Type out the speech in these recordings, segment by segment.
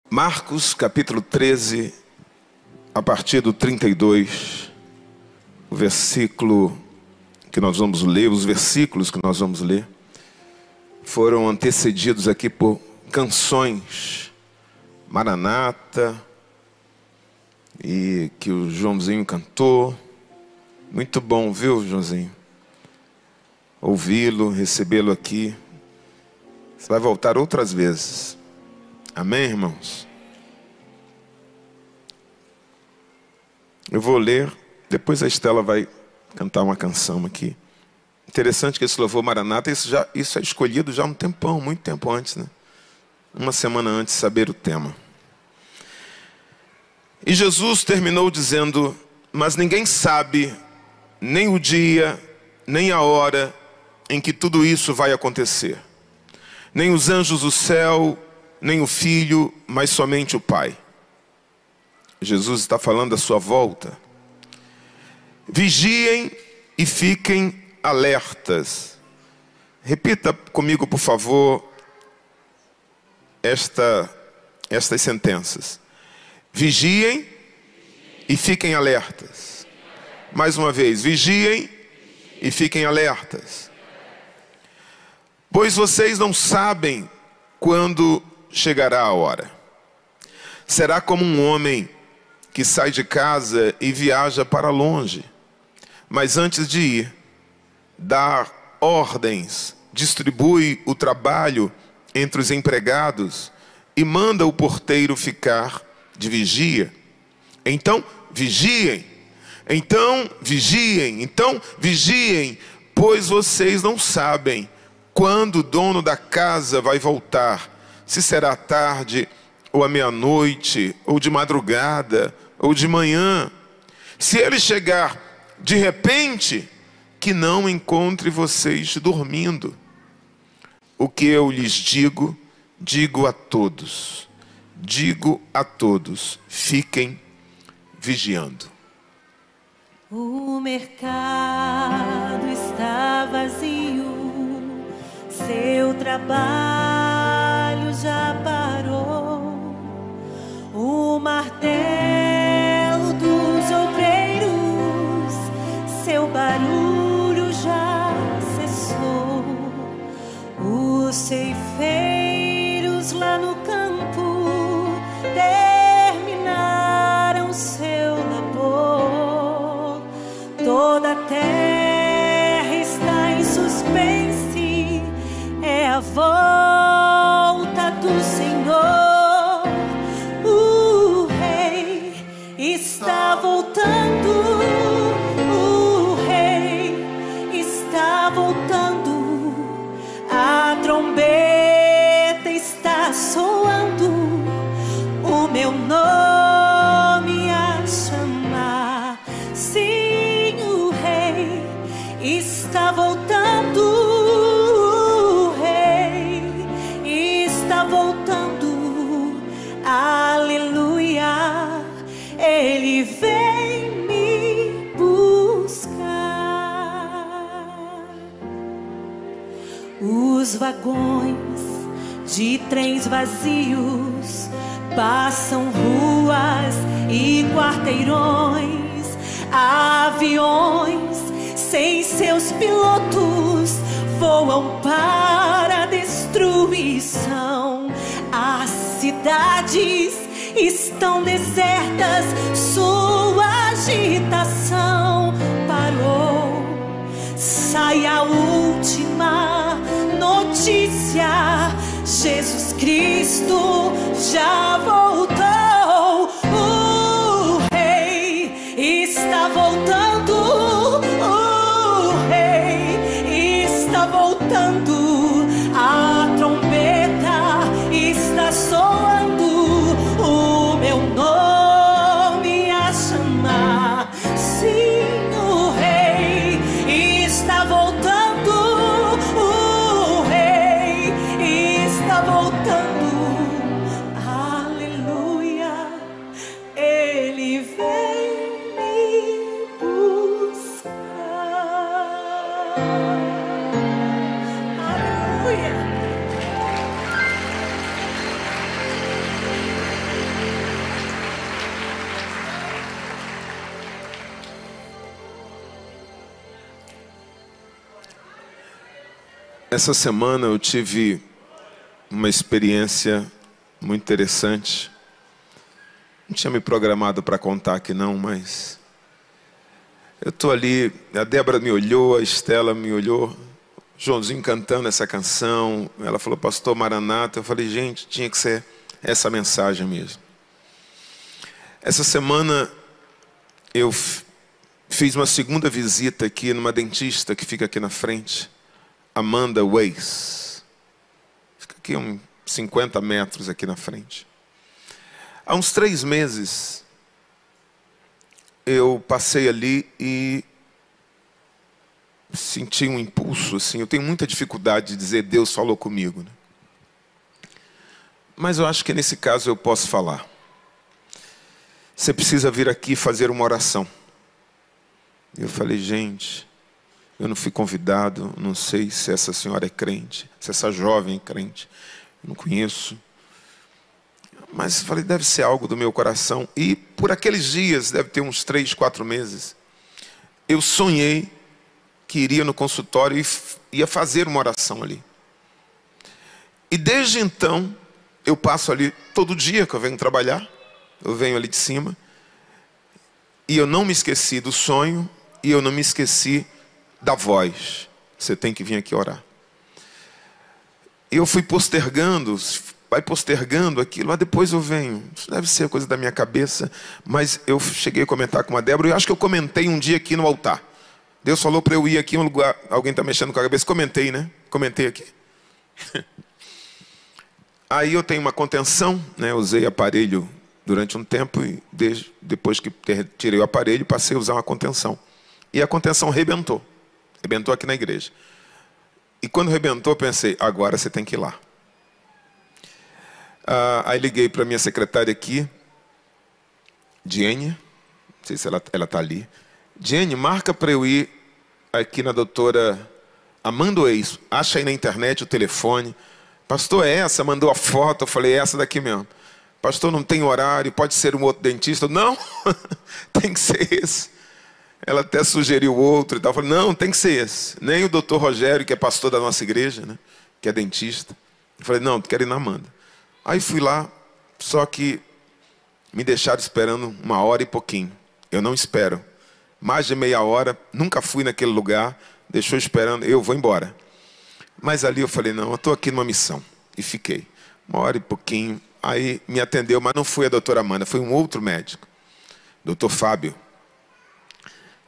Marcos capítulo 13, a partir do 32, o versículo que nós vamos ler, os versículos que nós vamos ler, foram antecedidos aqui por canções, Maranata, e que o Joãozinho cantou. Muito bom, viu, Joãozinho? Ouvi-lo, recebê-lo aqui. Você vai voltar outras vezes. Amém, irmãos? Eu vou ler, depois a Estela vai cantar uma canção aqui. Interessante que esse louvor Maranata, isso é escolhido já há um tempão, muito tempo antes, né? Uma semana antes de saber o tema. E Jesus terminou dizendo: mas ninguém sabe nem o dia, nem a hora em que tudo isso vai acontecer. Nem os anjos do céu, nem o Filho, mas somente o Pai. Jesus está falando da sua volta. Vigiem e fiquem alertas. Repita comigo, por favor, estas sentenças. Vigiem e fiquem alertas. Mais uma vez, vigiem e fiquem alertas. Pois vocês não sabem quando chegará a hora. Será como um homem que sai de casa e viaja para longe, mas antes de ir, dá ordens, distribui o trabalho entre os empregados e manda o porteiro ficar de vigia. Então vigiem, pois vocês não sabem quando o dono da casa vai voltar, se será à tarde, ou à meia-noite, ou de madrugada, ou de manhã. Se ele chegar de repente, que não encontre vocês dormindo. O que eu lhes digo, digo a todos, fiquem vigiando. O mercado está vazio, seu trabalho já parou. O martelo dos obreiros, seu barulho já cessou. Os ceifeiros lá no campo terminaram seu labor. Toda a terra está em suspense, é a volta do Senhor. O Rei está voltando, o Rei está voltando. A trombeta está soando, o meu nome a chamar. Sim, o Rei está voltando, o Rei está voltando. Aleluia, Ele vem me buscar. Os vagões de trens vazios passam ruas e quarteirões. Aviões sem seus pilotos voam para a destruição. As cidades estão desertas, sua agitação parou. Sai a última notícia: Jesus Cristo já voltou. O Rei está voltando, o Rei está voltando. A trombeta está soando, o meu nome a chamar. Sim, o Rei está voltando, o Rei está voltando. Essa semana eu tive uma experiência muito interessante. Não tinha me programado para contar aqui não, mas eu estou ali, a Débora me olhou, a Estela me olhou, Joãozinho cantando essa canção, ela falou, pastor Maranata, eu falei, gente, tinha que ser essa mensagem mesmo. Essa semana eu fiz uma segunda visita aqui numa dentista que fica aqui na frente, Amanda Weiss. Fica aqui uns 50 metros aqui na frente. Há uns 3 meses, eu passei ali e senti um impulso, assim. Eu tenho muita dificuldade de dizer Deus falou comigo, né? Mas eu acho que nesse caso eu posso falar. Você precisa vir aqui fazer uma oração. Eu falei, gente, eu não fui convidado, não sei se essa senhora é crente, se essa jovem é crente, eu não conheço. Mas falei, deve ser algo do meu coração. E por aqueles dias, deve ter uns 3, 4 meses, eu sonhei que iria no consultório e ia fazer uma oração ali. E desde então, eu passo ali todo dia que eu venho trabalhar, eu venho ali de cima, e eu não me esqueci do sonho, e eu não me esqueci da voz. Você tem que vir aqui orar. Eu fui postergando, vai postergando aquilo, mas depois eu venho. Isso deve ser coisa da minha cabeça, mas eu cheguei a comentar com a Débora, e eu acho que eu comentei um dia aqui no altar. Deus falou para eu ir aqui em um lugar, alguém está mexendo com a cabeça, comentei, né? Comentei aqui. Aí eu tenho uma contenção, né? Eu usei aparelho durante um tempo, e depois que tirei o aparelho, passei a usar uma contenção. E a contenção rebentou. Rebentou aqui na igreja. E quando rebentou, eu pensei, agora você tem que ir lá. Aí liguei para a minha secretária aqui, Jenny, não sei se ela está ali. Jenny, marca para eu ir aqui na doutora Amanda Weiss. Acha aí na internet o telefone. Pastor, é essa? Mandou a foto. Eu falei, é essa daqui mesmo. Pastor, não tem horário, pode ser um outro dentista. Não, tem que ser esse. Ela até sugeriu outro e tal. Eu falei, não, tem que ser esse. Nem o doutor Rogério, que é pastor da nossa igreja, né? Que é dentista. Eu falei, não, quero ir na Amanda. Aí fui lá, só que me deixaram esperando 1 hora e pouquinho. Eu não espero. Mais de meia hora, nunca fui naquele lugar, deixou esperando, eu vou embora. Mas ali eu falei, não, eu estou aqui numa missão. E fiquei. 1 hora e pouquinho. Aí me atendeu, mas não foi a doutora Amanda, foi um outro médico. Doutor Fábio.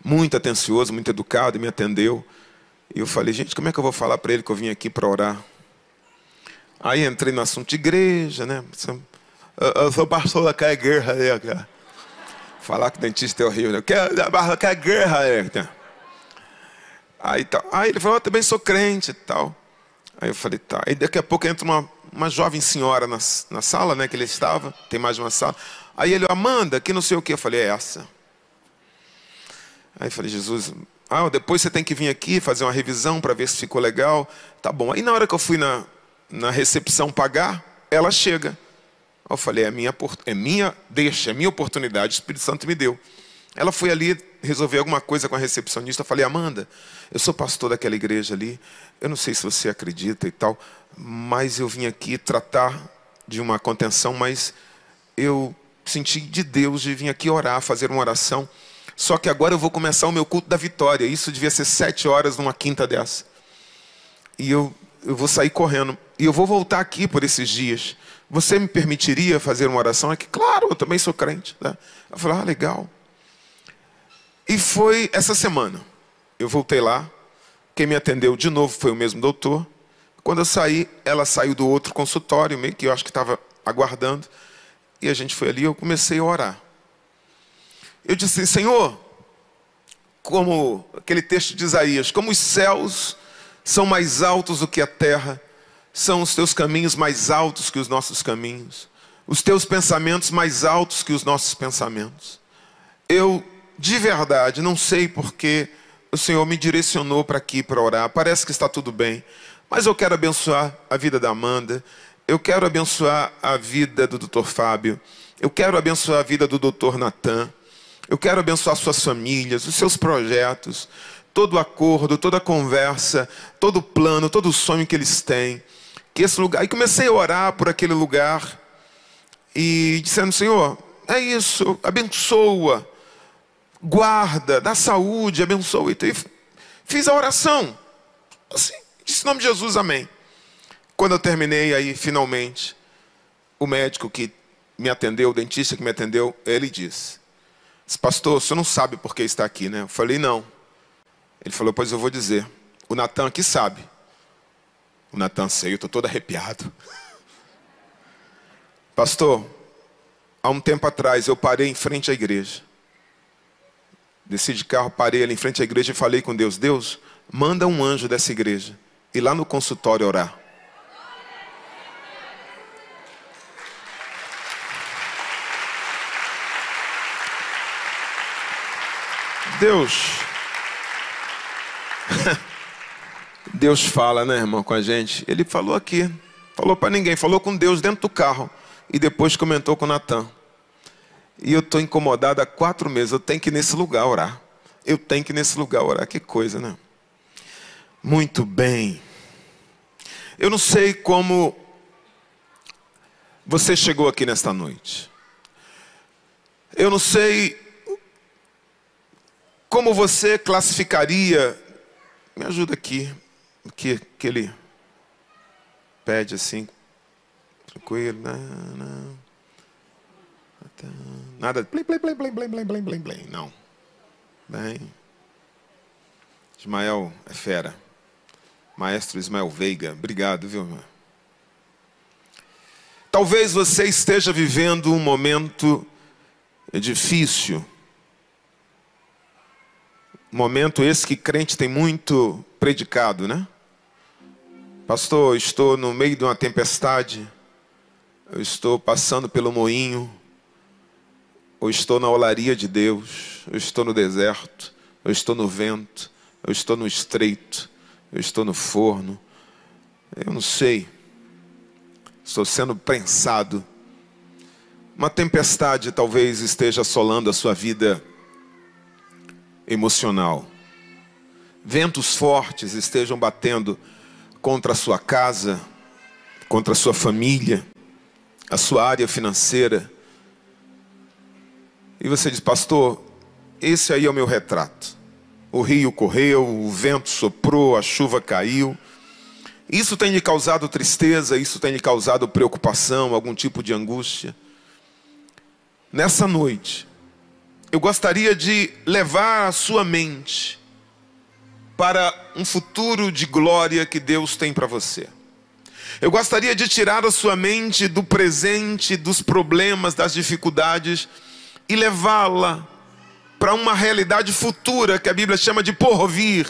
Muito atencioso, muito educado, e me atendeu. E eu falei, gente, como é que eu vou falar para ele que eu vim aqui para orar? Aí entrei no assunto de igreja, né? Eu sou pastor daquela igreja ali, cara. Falar que dentista é horrível, né? Que é guerra, né? Aí ele falou, eu também sou crente e tal. Aí eu falei, tá. Aí daqui a pouco entra uma jovem senhora na sala, né? Que ele estava, tem mais de uma sala. Aí ele, Amanda, que não sei o que. Eu falei, é essa. Aí eu falei, Jesus, depois você tem que vir aqui fazer uma revisão para ver se ficou legal. Tá bom. Aí na hora que eu fui na recepção pagar, ela chega. Eu falei, é minha oportunidade, o Espírito Santo me deu. Ela foi ali resolver alguma coisa com a recepcionista. Eu falei, Amanda, eu sou pastor daquela igreja ali, eu não sei se você acredita e tal, mas eu vim aqui tratar de uma contenção, mas eu senti de Deus de vir aqui orar, fazer uma oração. Só que agora eu vou começar o meu culto da vitória. Isso devia ser 7 horas numa quinta dessa. E eu vou sair correndo. E eu vou voltar aqui por esses dias. Você me permitiria fazer uma oração aqui? Claro, eu também sou crente. Né? Eu falei, legal. E foi essa semana. Eu voltei lá. Quem me atendeu de novo foi o mesmo doutor. Quando eu saí, ela saiu do outro consultório, meio que eu acho que estava aguardando. E a gente foi ali e eu comecei a orar. Eu disse, Senhor, como aquele texto de Isaías, como os céus são mais altos do que a terra, são os teus caminhos mais altos que os nossos caminhos, os teus pensamentos mais altos que os nossos pensamentos. Eu, de verdade, não sei porque o Senhor me direcionou para aqui para orar. Parece que está tudo bem, mas eu quero abençoar a vida da Amanda, eu quero abençoar a vida do Dr. Fábio, eu quero abençoar a vida do Dr. Natan, eu quero abençoar suas famílias, os seus projetos, todo acordo, toda conversa, todo plano, todo sonho que eles têm. Que esse lugar... E comecei a orar por aquele lugar e dizendo: Senhor, é isso, abençoa, guarda, dá saúde, abençoa. E fiz a oração, assim, disse em nome de Jesus, amém. Quando eu terminei, aí finalmente, o médico que me atendeu, o dentista que me atendeu, ele disse: pastor, o senhor não sabe por que está aqui, né? Eu falei: não. Ele falou: pois eu vou dizer, o Natan aqui sabe. O Natan sei, eu estou todo arrepiado. Pastor, há um tempo atrás eu parei em frente à igreja. Desci de carro, parei ali em frente à igreja e falei com Deus: Deus, manda um anjo dessa igreja ir lá no consultório orar. Deus fala, né, irmão, com a gente. Ele falou aqui, falou para ninguém, falou com Deus dentro do carro e depois comentou com o Natan. E eu estou incomodado há 4 meses. Eu tenho que ir nesse lugar orar. Eu tenho que ir nesse lugar orar. Que coisa, né? Muito bem. Eu não sei como você chegou aqui nesta noite. Eu não sei como você classificaria. Me ajuda aqui. O que ele pede assim, tranquilo. Nada de blim. Não. Bem. Ismael é fera. Maestro Ismael Veiga. Obrigado, viu, irmão? Talvez você esteja vivendo um momento difícil. Momento esse que crente tem muito predicado, né? Pastor, eu estou no meio de uma tempestade. Eu estou passando pelo moinho. Eu estou na olaria de Deus. Eu estou no deserto. Eu estou no vento. Eu estou no estreito. Eu estou no forno. Eu não sei. Estou sendo prensado. Uma tempestade talvez esteja assolando a sua vida emocional. Ventos fortes estejam batendo contra a sua casa, contra a sua família, a sua área financeira. E você diz: pastor, esse aí é o meu retrato. O rio correu, o vento soprou, a chuva caiu. Isso tem lhe causado tristeza, isso tem lhe causado preocupação, algum tipo de angústia. Nessa noite, eu gostaria de levar a sua mente para um futuro de glória que Deus tem para você. Eu gostaria de tirar a sua mente do presente, dos problemas, das dificuldades e levá-la para uma realidade futura que a Bíblia chama de porvir.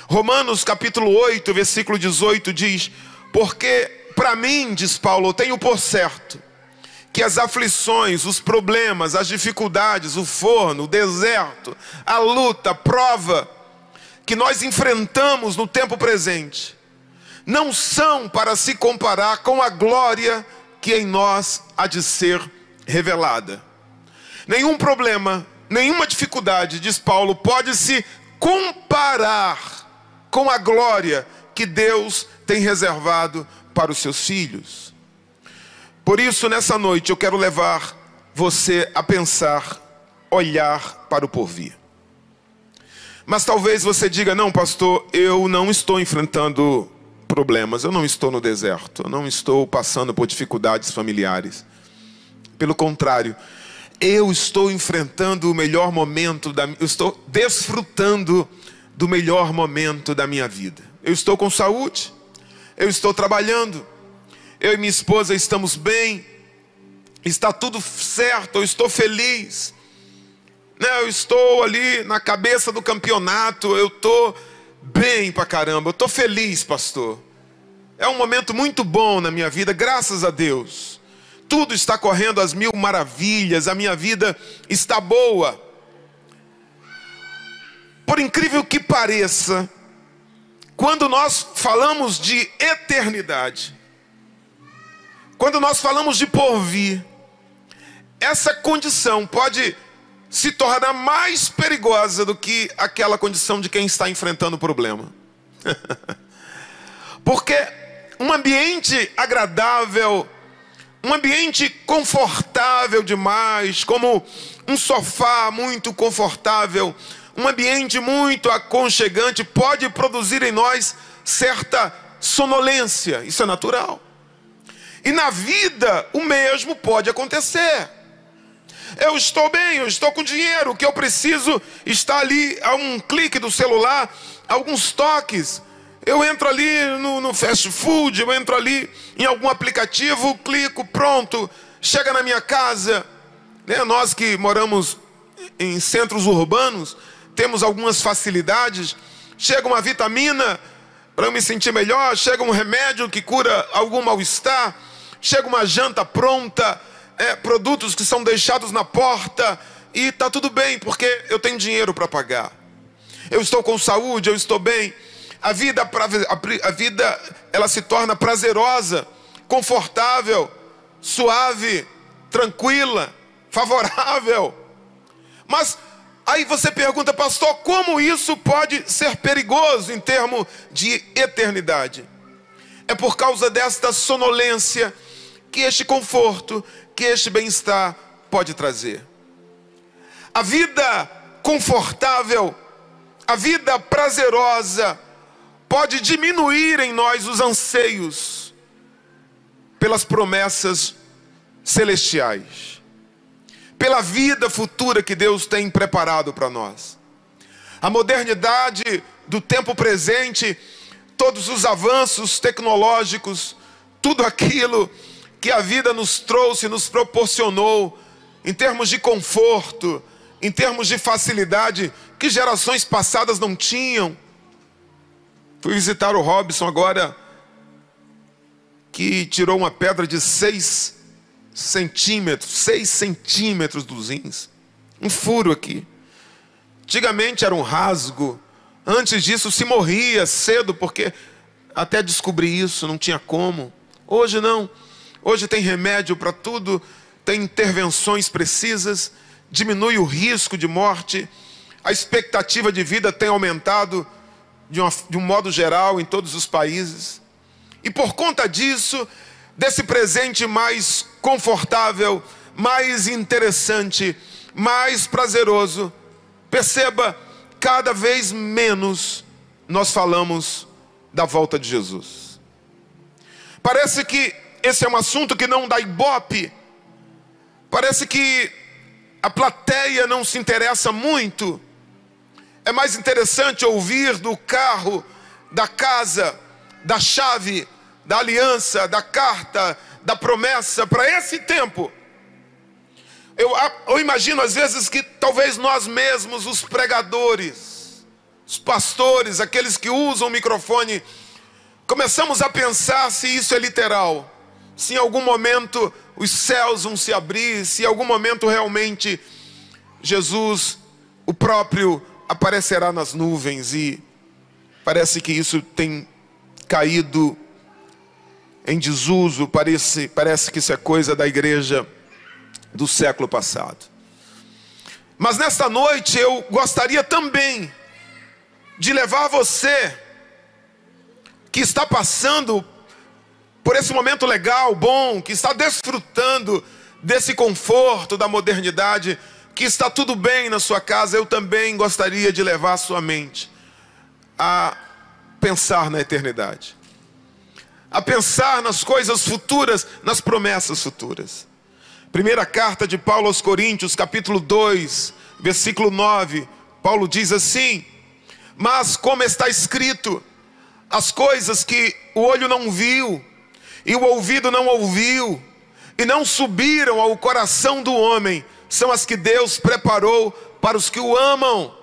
Romanos capítulo 8, versículo 18 diz: porque para mim, diz Paulo, eu tenho por certo que as aflições, os problemas, as dificuldades, o forno, o deserto, a luta, a prova que nós enfrentamos no tempo presente, não são para se comparar com a glória que em nós há de ser revelada. Nenhum problema, nenhuma dificuldade, diz Paulo, pode se comparar com a glória que Deus tem reservado para os seus filhos. Por isso, nessa noite, eu quero levar você a pensar, olhar para o porvir. Mas talvez você diga: não, pastor, eu não estou enfrentando problemas, eu não estou no deserto, eu não estou passando por dificuldades familiares. Pelo contrário, eu estou enfrentando o melhor momento, eu estou desfrutando do melhor momento da minha vida. Eu estou com saúde, eu estou trabalhando, eu e minha esposa estamos bem, está tudo certo, eu estou feliz. Eu estou ali na cabeça do campeonato, eu estou bem pra caramba, eu estou feliz, pastor. É um momento muito bom na minha vida, graças a Deus. Tudo está correndo às mil maravilhas, a minha vida está boa. Por incrível que pareça, quando nós falamos de eternidade, quando nós falamos de porvir, essa condição pode se torna mais perigosa do que aquela condição de quem está enfrentando o problema. Porque um ambiente agradável, um ambiente confortável demais, como um sofá muito confortável, um ambiente muito aconchegante, pode produzir em nós certa sonolência. Isso é natural. E na vida o mesmo pode acontecer. Eu estou bem, eu estou com dinheiro, o que eu preciso está ali a um clique do celular, alguns toques. Eu entro ali no fast food, eu entro ali em algum aplicativo, clico, pronto, chega na minha casa. Nós que moramos em centros urbanos, temos algumas facilidades. Chega uma vitamina para eu me sentir melhor, chega um remédio que cura algum mal-estar, chega uma janta pronta, produtos que são deixados na porta, e está tudo bem, porque eu tenho dinheiro para pagar. Eu estou com saúde, eu estou bem. A vida ela se torna prazerosa, confortável, suave, tranquila, favorável. Mas aí você pergunta, pastor, como isso pode ser perigoso em termos de eternidade? É por causa desta sonolência que este conforto, que este bem-estar pode trazer. A vida confortável, a vida prazerosa, pode diminuir em nós os anseios pelas promessas celestiais, pela vida futura que Deus tem preparado para nós. A modernidade do tempo presente, todos os avanços tecnológicos, tudo aquilo que a vida nos trouxe, nos proporcionou, em termos de conforto, em termos de facilidade, que gerações passadas não tinham. Fui visitar o Robson agora, que tirou uma pedra de 6 centímetros dos rins. Um furo aqui. Antigamente era um rasgo. Antes disso se morria cedo, porque até descobrir isso não tinha como. Hoje não. Hoje tem remédio para tudo, tem intervenções precisas, diminui o risco de morte. A expectativa de vida tem aumentado de um modo geral em todos os países. E por conta disso, desse presente mais confortável, mais interessante, mais prazeroso, perceba, cada vez menos nós falamos da volta de Jesus. Parece que esse é um assunto que não dá ibope. Parece que a plateia não se interessa muito. É mais interessante ouvir do carro, da casa, da chave, da aliança, da carta, da promessa para esse tempo. Eu imagino às vezes que talvez nós mesmos, os pregadores, os pastores, aqueles que usam o microfone, começamos a pensar se isso é literal. Se em algum momento os céus vão se abrir, se em algum momento realmente Jesus, o próprio, aparecerá nas nuvens. E parece que isso tem caído em desuso. Parece que isso é coisa da igreja do século passado. Mas nesta noite eu gostaria também de levar você que está passando por esse momento legal, bom, que está desfrutando desse conforto da modernidade, que está tudo bem na sua casa. Eu também gostaria de levar a sua mente a pensar na eternidade, a pensar nas coisas futuras, nas promessas futuras. Primeira carta de Paulo aos Coríntios, capítulo 2, versículo 9, Paulo diz assim: mas como está escrito, as coisas que o olho não viu, e o ouvido não ouviu, e não subiram ao coração do homem, são as que Deus preparou para os que o amam.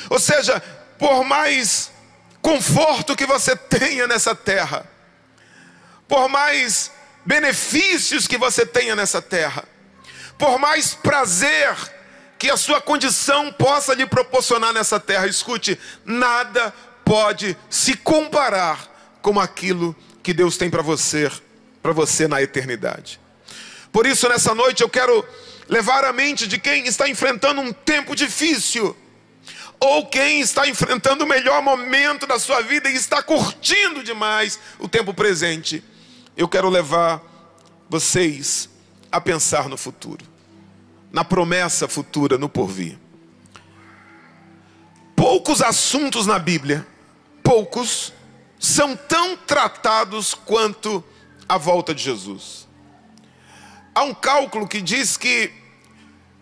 Ou seja, por mais conforto que você tenha nessa terra, por mais benefícios que você tenha nessa terra, por mais prazer que a sua condição possa lhe proporcionar nessa terra, escute, nada pode se comparar com aquilo que Deus tem para você na eternidade. Por isso, nessa noite eu quero levar a mente de quem está enfrentando um tempo difícil, ou quem está enfrentando o melhor momento da sua vida e está curtindo demais o tempo presente. Eu quero levar vocês a pensar no futuro, na promessa futura, no porvir. Poucos assuntos na Bíblia, poucos, são tão tratados quanto a volta de Jesus. Há um cálculo que diz que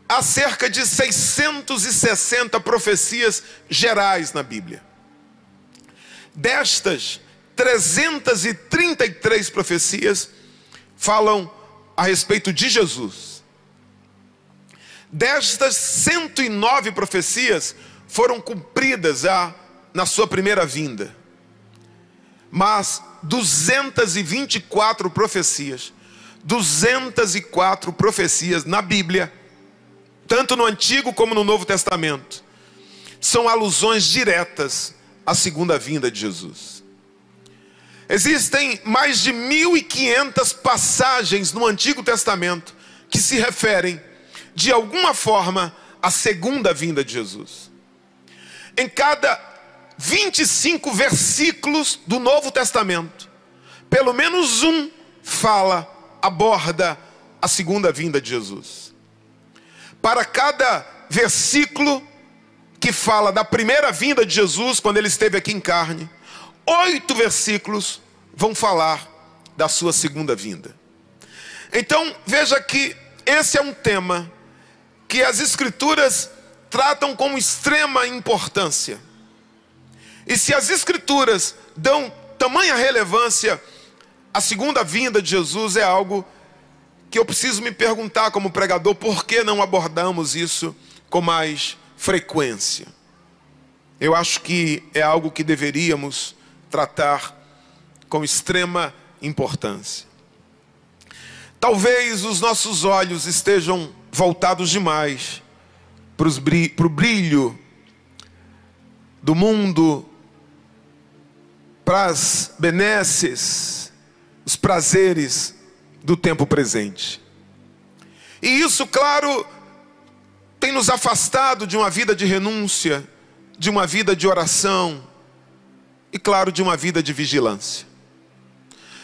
há cerca de 660 profecias gerais na Bíblia. Destas, 333 profecias falam a respeito de Jesus. Destas, 109 profecias foram cumpridas na sua primeira vinda. Mas 224 profecias na Bíblia, tanto no Antigo como no Novo Testamento, são alusões diretas à segunda vinda de Jesus. Existem mais de 1.500 passagens no Antigo Testamento que se referem, de alguma forma, à segunda vinda de Jesus. Em cada 25 versículos do Novo Testamento, pelo menos um aborda a segunda vinda de Jesus. Para cada versículo que fala da primeira vinda de Jesus, quando ele esteve aqui em carne, 8 versículos vão falar da sua segunda vinda. Então, veja que esse é um tema que as Escrituras tratam com extrema importância. E se as Escrituras dão tamanha relevância à segunda vinda de Jesus, é algo que eu preciso me perguntar como pregador: por que não abordamos isso com mais frequência? Eu acho que é algo que deveríamos tratar com extrema importância. Talvez os nossos olhos estejam voltados demais para o brilho do mundo, para as benesses, os prazeres do tempo presente. E isso, claro, tem nos afastado de uma vida de renúncia, de uma vida de oração e, claro, de uma vida de vigilância.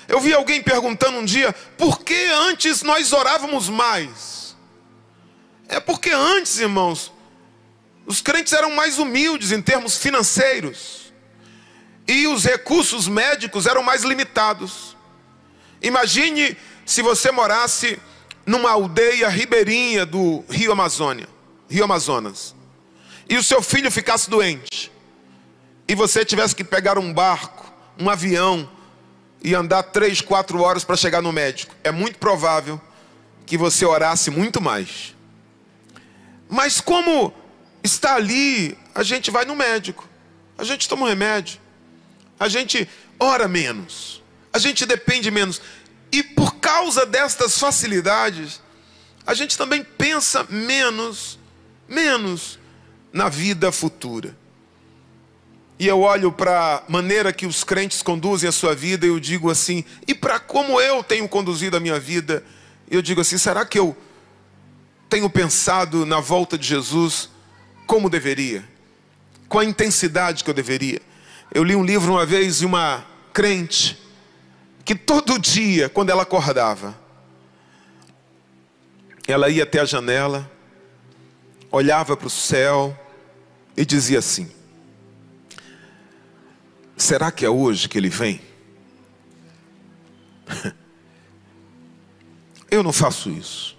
Eu vi alguém perguntando um dia: por que antes nós orávamos mais? É porque antes, irmãos, os crentes eram mais humildes em termos financeiros, e os recursos médicos eram mais limitados. Imagine se você morasse numa aldeia ribeirinha do Rio Amazonas, e o seu filho ficasse doente, e você tivesse que pegar um barco, um avião, e andar 3, 4 horas para chegar no médico. É muito provável que você orasse muito mais. Mas como está ali, a gente vai no médico, a gente toma um remédio, a gente ora menos, a gente depende menos. E por causa destas facilidades, a gente também pensa menos na vida futura. E eu olho para a maneira que os crentes conduzem a sua vida e eu digo assim: e para como eu tenho conduzido a minha vida? Eu digo assim: será que eu tenho pensado na volta de Jesus como deveria? Com a intensidade que eu deveria? Eu li um livro uma vez de uma crente que todo dia, quando ela acordava, ela ia até a janela, olhava para o céu e dizia assim: será que é hoje que ele vem? Eu não faço isso.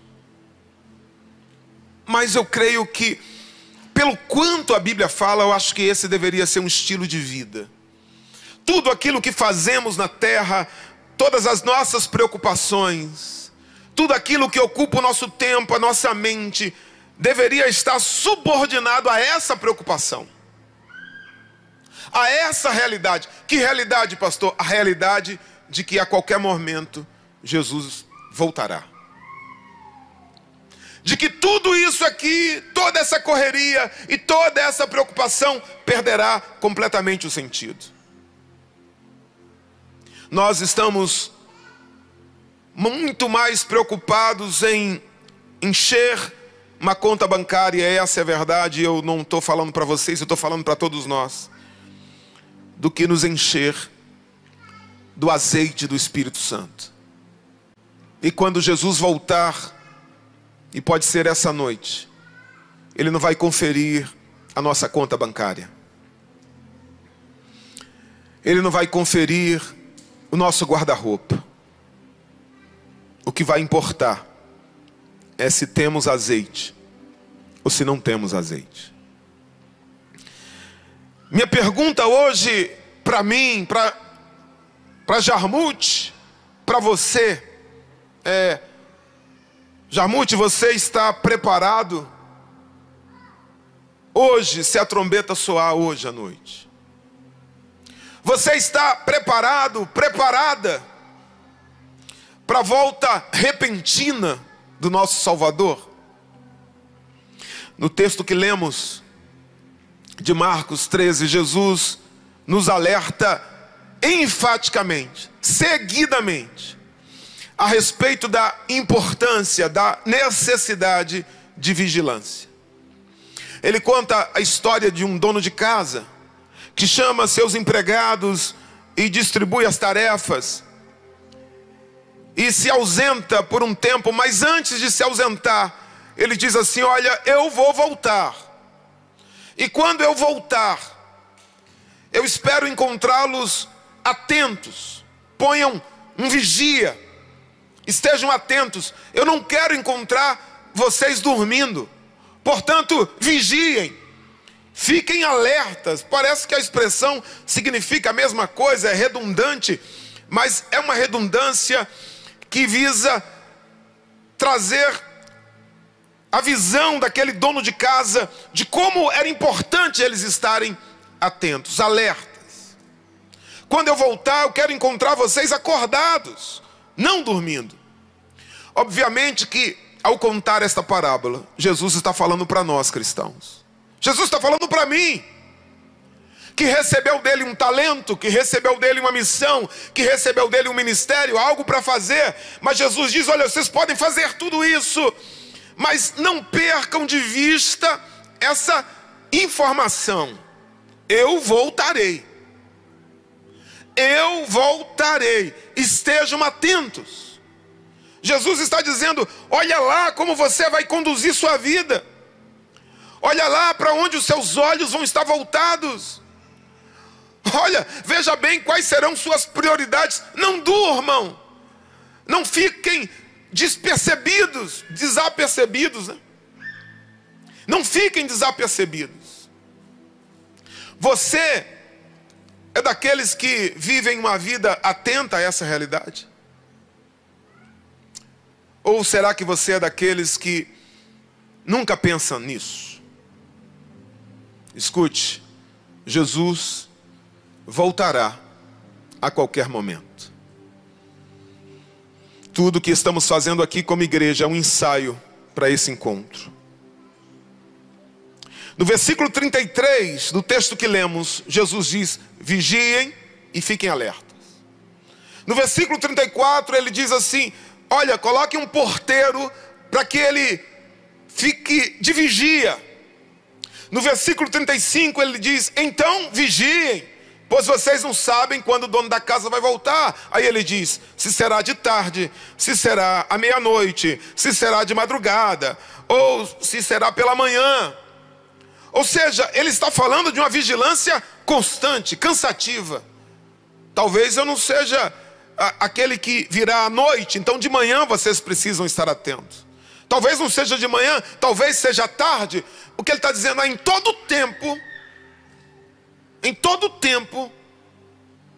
Mas eu creio que, pelo quanto a Bíblia fala, eu acho que esse deveria ser um estilo de vida. Tudo aquilo que fazemos na terra, todas as nossas preocupações, tudo aquilo que ocupa o nosso tempo, a nossa mente, deveria estar subordinado a essa preocupação, a essa realidade. Que realidade, pastor? A realidade de que a qualquer momento Jesus voltará. De que tudo isso aqui, toda essa correria e toda essa preocupação perderá completamente o sentido. Nós estamos muito mais preocupados em encher uma conta bancária, essa é a verdade, eu não estou falando para vocês, eu estou falando para todos nós, do que nos encher do azeite do Espírito Santo. E quando Jesus voltar, e pode ser essa noite, Ele não vai conferir a nossa conta bancária. Ele não vai conferir o nosso guarda-roupa. O que vai importar é se temos azeite ou se não temos azeite. Minha pergunta hoje para mim, para Jarmute, para você é: Jarmute, você está preparado hoje, se a trombeta soar hoje à noite? Você está preparado, preparada para a volta repentina do nosso Salvador? No texto que lemos de Marcos 13, Jesus nos alerta enfaticamente, seguidamente, a respeito da importância, da necessidade de vigilância. Ele conta a história de um dono de casa que chama seus empregados e distribui as tarefas e se ausenta por um tempo, mas antes de se ausentar, ele diz assim: olha, eu vou voltar, e quando eu voltar, eu espero encontrá-los atentos. Ponham um vigia, estejam atentos, eu não quero encontrar vocês dormindo, portanto vigiem, fiquem alertas. Parece que a expressão significa a mesma coisa, é redundante, mas é uma redundância que visa trazer a visão daquele dono de casa de como era importante eles estarem atentos, alertas. Quando eu voltar, eu quero encontrar vocês acordados, não dormindo. Obviamente que ao contar esta parábola, Jesus está falando para nós cristãos. Jesus está falando para mim, que recebeu dele um talento, que recebeu dele uma missão, que recebeu dele um ministério, algo para fazer. Mas Jesus diz: olha, vocês podem fazer tudo isso, mas não percam de vista essa informação. Eu voltarei. Eu voltarei. Estejam atentos. Jesus está dizendo: olha lá como você vai conduzir sua vida. Olha lá para onde os seus olhos vão estar voltados. Olha, veja bem quais serão suas prioridades. Não durmam. Não fiquem despercebidos, desapercebidos, né? Não fiquem desapercebidos. Você é daqueles que vivem uma vida atenta a essa realidade? Ou será que você é daqueles que nunca pensam nisso? Escute, Jesus voltará a qualquer momento. Tudo que estamos fazendo aqui como igreja é um ensaio para esse encontro. No versículo 33 do texto que lemos, Jesus diz: vigiem e fiquem alertas. No versículo 34 ele diz assim: olha, coloque um porteiro para que ele fique de vigia. No versículo 35 ele diz: então vigiem, pois vocês não sabem quando o dono da casa vai voltar. Aí ele diz: se será de tarde, se será à meia-noite, se será de madrugada, ou se será pela manhã. Ou seja, ele está falando de uma vigilância constante, cansativa. Talvez eu não seja aquele que virá à noite, então de manhã vocês precisam estar atentos. Talvez não seja de manhã, talvez seja à tarde. O que ele está dizendo é: em todo tempo,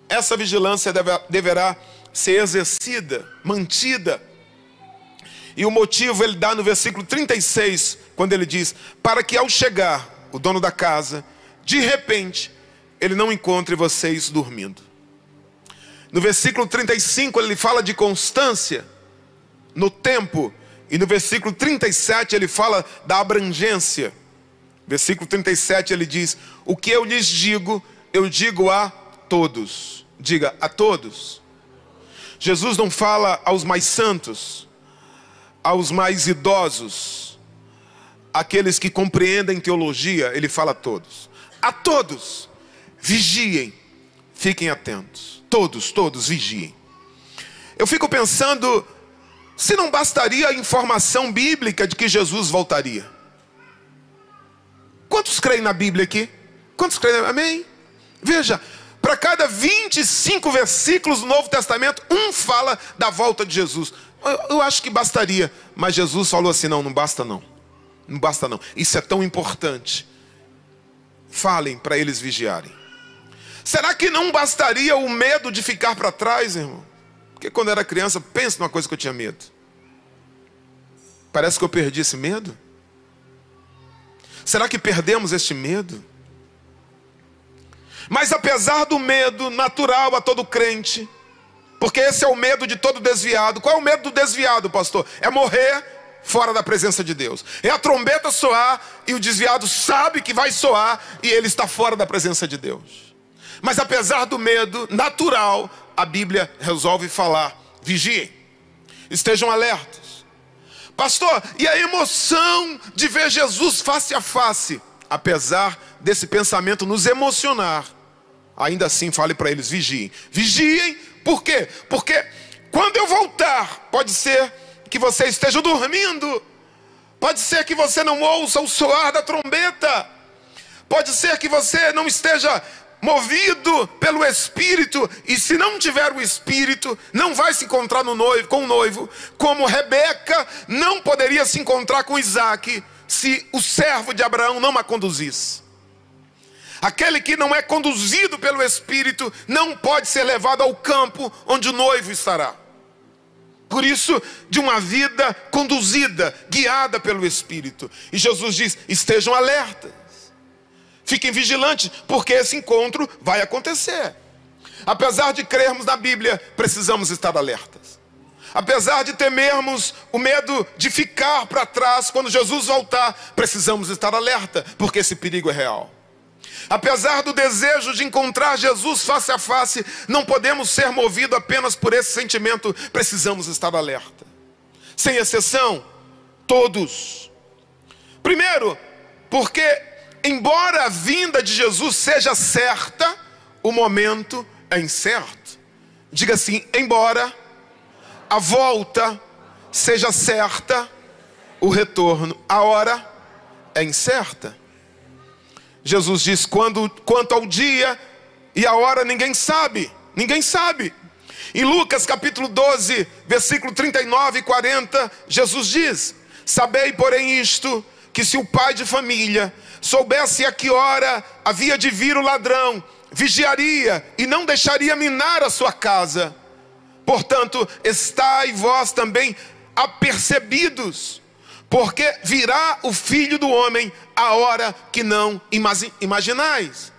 essa vigilância deverá ser exercida, mantida. E o motivo ele dá no versículo 36, quando ele diz: para que ao chegar o dono da casa, de repente, ele não encontre vocês dormindo. No versículo 35 ele fala de constância no tempo. E no versículo 37 ele fala da abrangência. Versículo 37 ele diz: o que eu lhes digo, eu digo a todos. Diga: a todos. Jesus não fala aos mais santos, aos mais idosos, aqueles que compreendem teologia, ele fala a todos. A todos, vigiem, fiquem atentos. Todos vigiem. Eu fico pensando, se não bastaria a informação bíblica de que Jesus voltaria. Quantos creem na Bíblia aqui? Quantos creem? Amém? Veja, para cada 25 versículos do Novo Testamento, um fala da volta de Jesus. Eu acho que bastaria, mas Jesus falou assim, não basta não. Não basta não. Isso é tão importante. Falem para eles vigiarem. Será que não bastaria o medo de ficar para trás, irmão? Porque quando eu era criança, pensa numa coisa que eu tinha medo. Parece que eu perdi esse medo. Será que perdemos este medo? Mas apesar do medo natural a todo crente, porque esse é o medo de todo desviado. Qual é o medo do desviado, pastor? É morrer fora da presença de Deus. É a trombeta soar e o desviado sabe que vai soar e ele está fora da presença de Deus. Mas apesar do medo natural, a Bíblia resolve falar, vigiem, estejam alertas. Pastor, e a emoção de ver Jesus face a face? Apesar desse pensamento nos emocionar, ainda assim fale para eles, vigiem. Vigiem, por quê? Porque quando eu voltar, pode ser que você esteja dormindo, pode ser que você não ouça o soar da trombeta, pode ser que você não esteja movido pelo Espírito, e se não tiver o Espírito, não vai se encontrar com o noivo, como Rebeca não poderia se encontrar com Isaac, se o servo de Abraão não a conduzisse. Aquele que não é conduzido pelo Espírito, não pode ser levado ao campo onde o noivo estará. Por isso, de uma vida conduzida, guiada pelo Espírito. E Jesus diz, estejam alertas. Fiquem vigilantes, porque esse encontro vai acontecer. Apesar de crermos na Bíblia, precisamos estar alertas. Apesar de temermos o medo de ficar para trás quando Jesus voltar, precisamos estar alerta, porque esse perigo é real. Apesar do desejo de encontrar Jesus face a face, não podemos ser movidos apenas por esse sentimento, precisamos estar alerta. Sem exceção, todos. Primeiro, porque embora a vinda de Jesus seja certa, o momento é incerto. Diga assim, embora a volta seja certa, o retorno, a hora é incerta. Jesus diz, quanto ao dia e a hora ninguém sabe. Ninguém sabe. Em Lucas capítulo 12, versículo 39 e 40, Jesus diz, sabei porém isto, que se o pai de família soubesse a que hora havia de vir o ladrão, vigiaria e não deixaria minar a sua casa. Portanto, estai vós também apercebidos, porque virá o Filho do Homem a hora que não imaginais.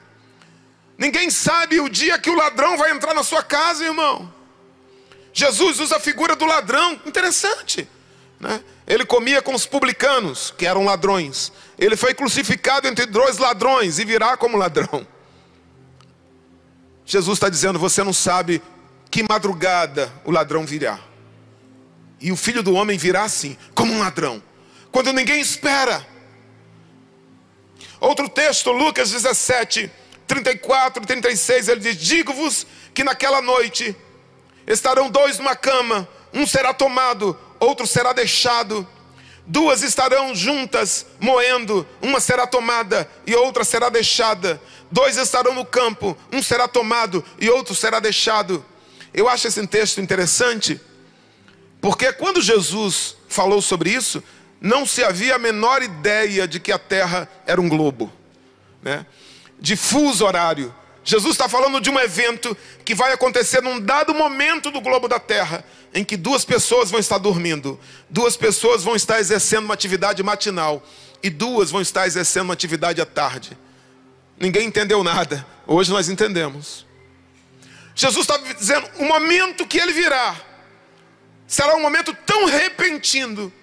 Ninguém sabe o dia que o ladrão vai entrar na sua casa, irmão. Jesus usa a figura do ladrão, interessante, né? Ele comia com os publicanos, que eram ladrões. Ele foi crucificado entre dois ladrões e virá como ladrão. Jesus está dizendo, você não sabe que madrugada o ladrão virá. E o Filho do Homem virá assim, como um ladrão, quando ninguém espera. Outro texto, Lucas 17, 34 e 36, ele diz, digo-vos que naquela noite estarão dois numa cama, um será tomado, outro será deixado. Duas estarão juntas moendo, uma será tomada e outra será deixada. Dois estarão no campo, um será tomado e outro será deixado. Eu acho esse texto interessante, porque quando Jesus falou sobre isso, não se havia a menor ideia de que a terra era um globo, né? De fuso horário. Jesus está falando de um evento que vai acontecer num dado momento do globo da terra, em que duas pessoas vão estar dormindo, duas pessoas vão estar exercendo uma atividade matinal e duas vão estar exercendo uma atividade à tarde. Ninguém entendeu nada, hoje nós entendemos. Jesus está dizendo, o momento que ele virá será um momento tão repentino,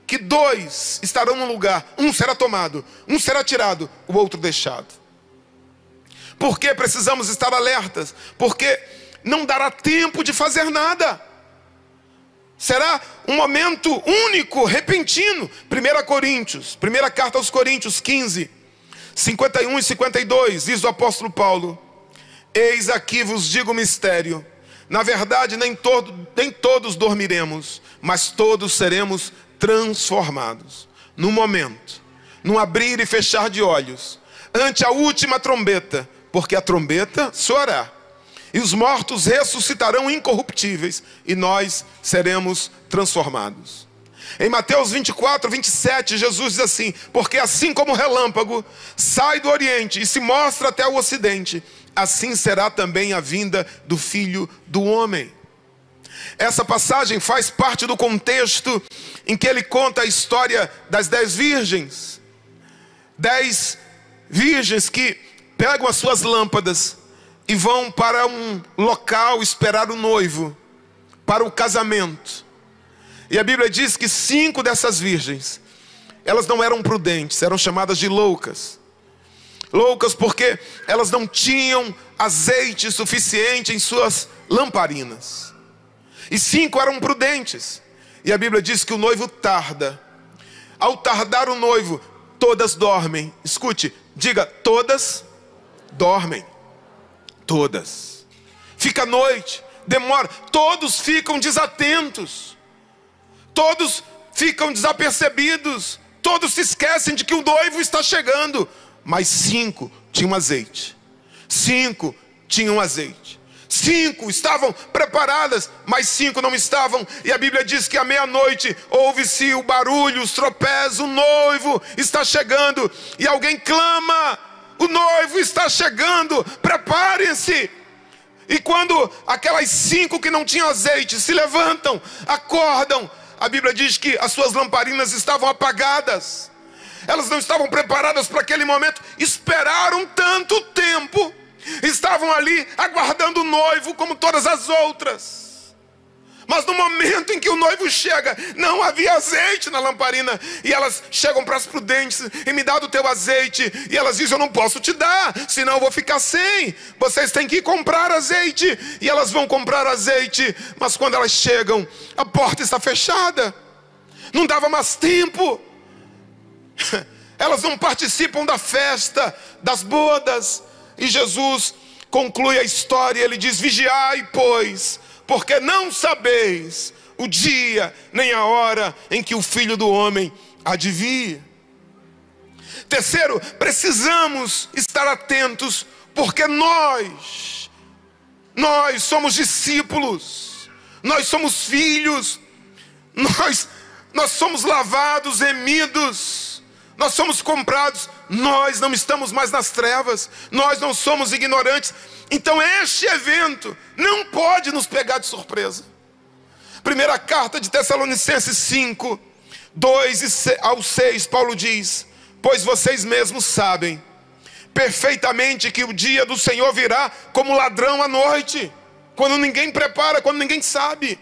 que dois estarão num lugar, um será tomado, um será tirado, o outro deixado. Por que precisamos estar alertas? Porque não dará tempo de fazer nada. Será um momento único, repentino. Primeira carta aos Coríntios 15, 51 e 52, diz o apóstolo Paulo: eis aqui vos digo o mistério. Na verdade, nem todos dormiremos, mas todos seremos transformados. No momento, num abrir e fechar de olhos, ante a última trombeta, porque a trombeta soará. E os mortos ressuscitarão incorruptíveis, e nós seremos transformados. Em Mateus 24, 27, Jesus diz assim: porque assim como o relâmpago sai do oriente e se mostra até o ocidente, assim será também a vinda do Filho do Homem. Essa passagem faz parte do contexto em que ele conta a história das 10 virgens. 10 virgens que pegam as suas lâmpadas e vão para um local esperar o noivo, para o casamento. E a Bíblia diz que 5 dessas virgens, elas não eram prudentes, eram chamadas de loucas. Loucas porque elas não tinham azeite suficiente em suas lamparinas. E 5 eram prudentes. E a Bíblia diz que o noivo tarda. Ao tardar o noivo, todas dormem. Escute, diga: todas dormem. Todas. Fica a noite, demora, todos ficam desatentos, todos ficam desapercebidos, todos se esquecem de que o noivo está chegando. Mas 5 tinham azeite. 5 tinham azeite. 5 estavam preparadas, mas 5 não estavam. E a Bíblia diz que à meia-noite ouve-se o barulho, os tropézios, o noivo está chegando. E alguém clama: o noivo está chegando, preparem-se. E quando aquelas 5 que não tinham azeite se levantam, acordam, a Bíblia diz que as suas lamparinas estavam apagadas. Elas não estavam preparadas para aquele momento. Esperaram tanto tempo, estavam ali aguardando o noivo como todas as outras. Mas no momento em que o noivo chega, não havia azeite na lamparina. E elas chegam para as prudentes: e me dá do teu azeite. E elas dizem: eu não posso te dar, senão eu vou ficar sem. Vocês têm que ir comprar azeite. E elas vão comprar azeite. Mas quando elas chegam, a porta está fechada. Não dava mais tempo. Elas não participam da festa, das bodas. E Jesus conclui a história. Ele diz: vigiai, pois, porque não sabeis o dia nem a hora em que o Filho do Homem há de vir. Terceiro, precisamos estar atentos, porque nós somos discípulos, nós somos filhos, nós somos lavados, remidos, nós somos comprados, nós não estamos mais nas trevas, nós não somos ignorantes. Então este evento não pode nos pegar de surpresa. Primeira carta de Tessalonicenses 5, 2 ao 6, Paulo diz: pois vocês mesmos sabem perfeitamente que o dia do Senhor virá como ladrão à noite, quando ninguém prepara, quando ninguém sabe.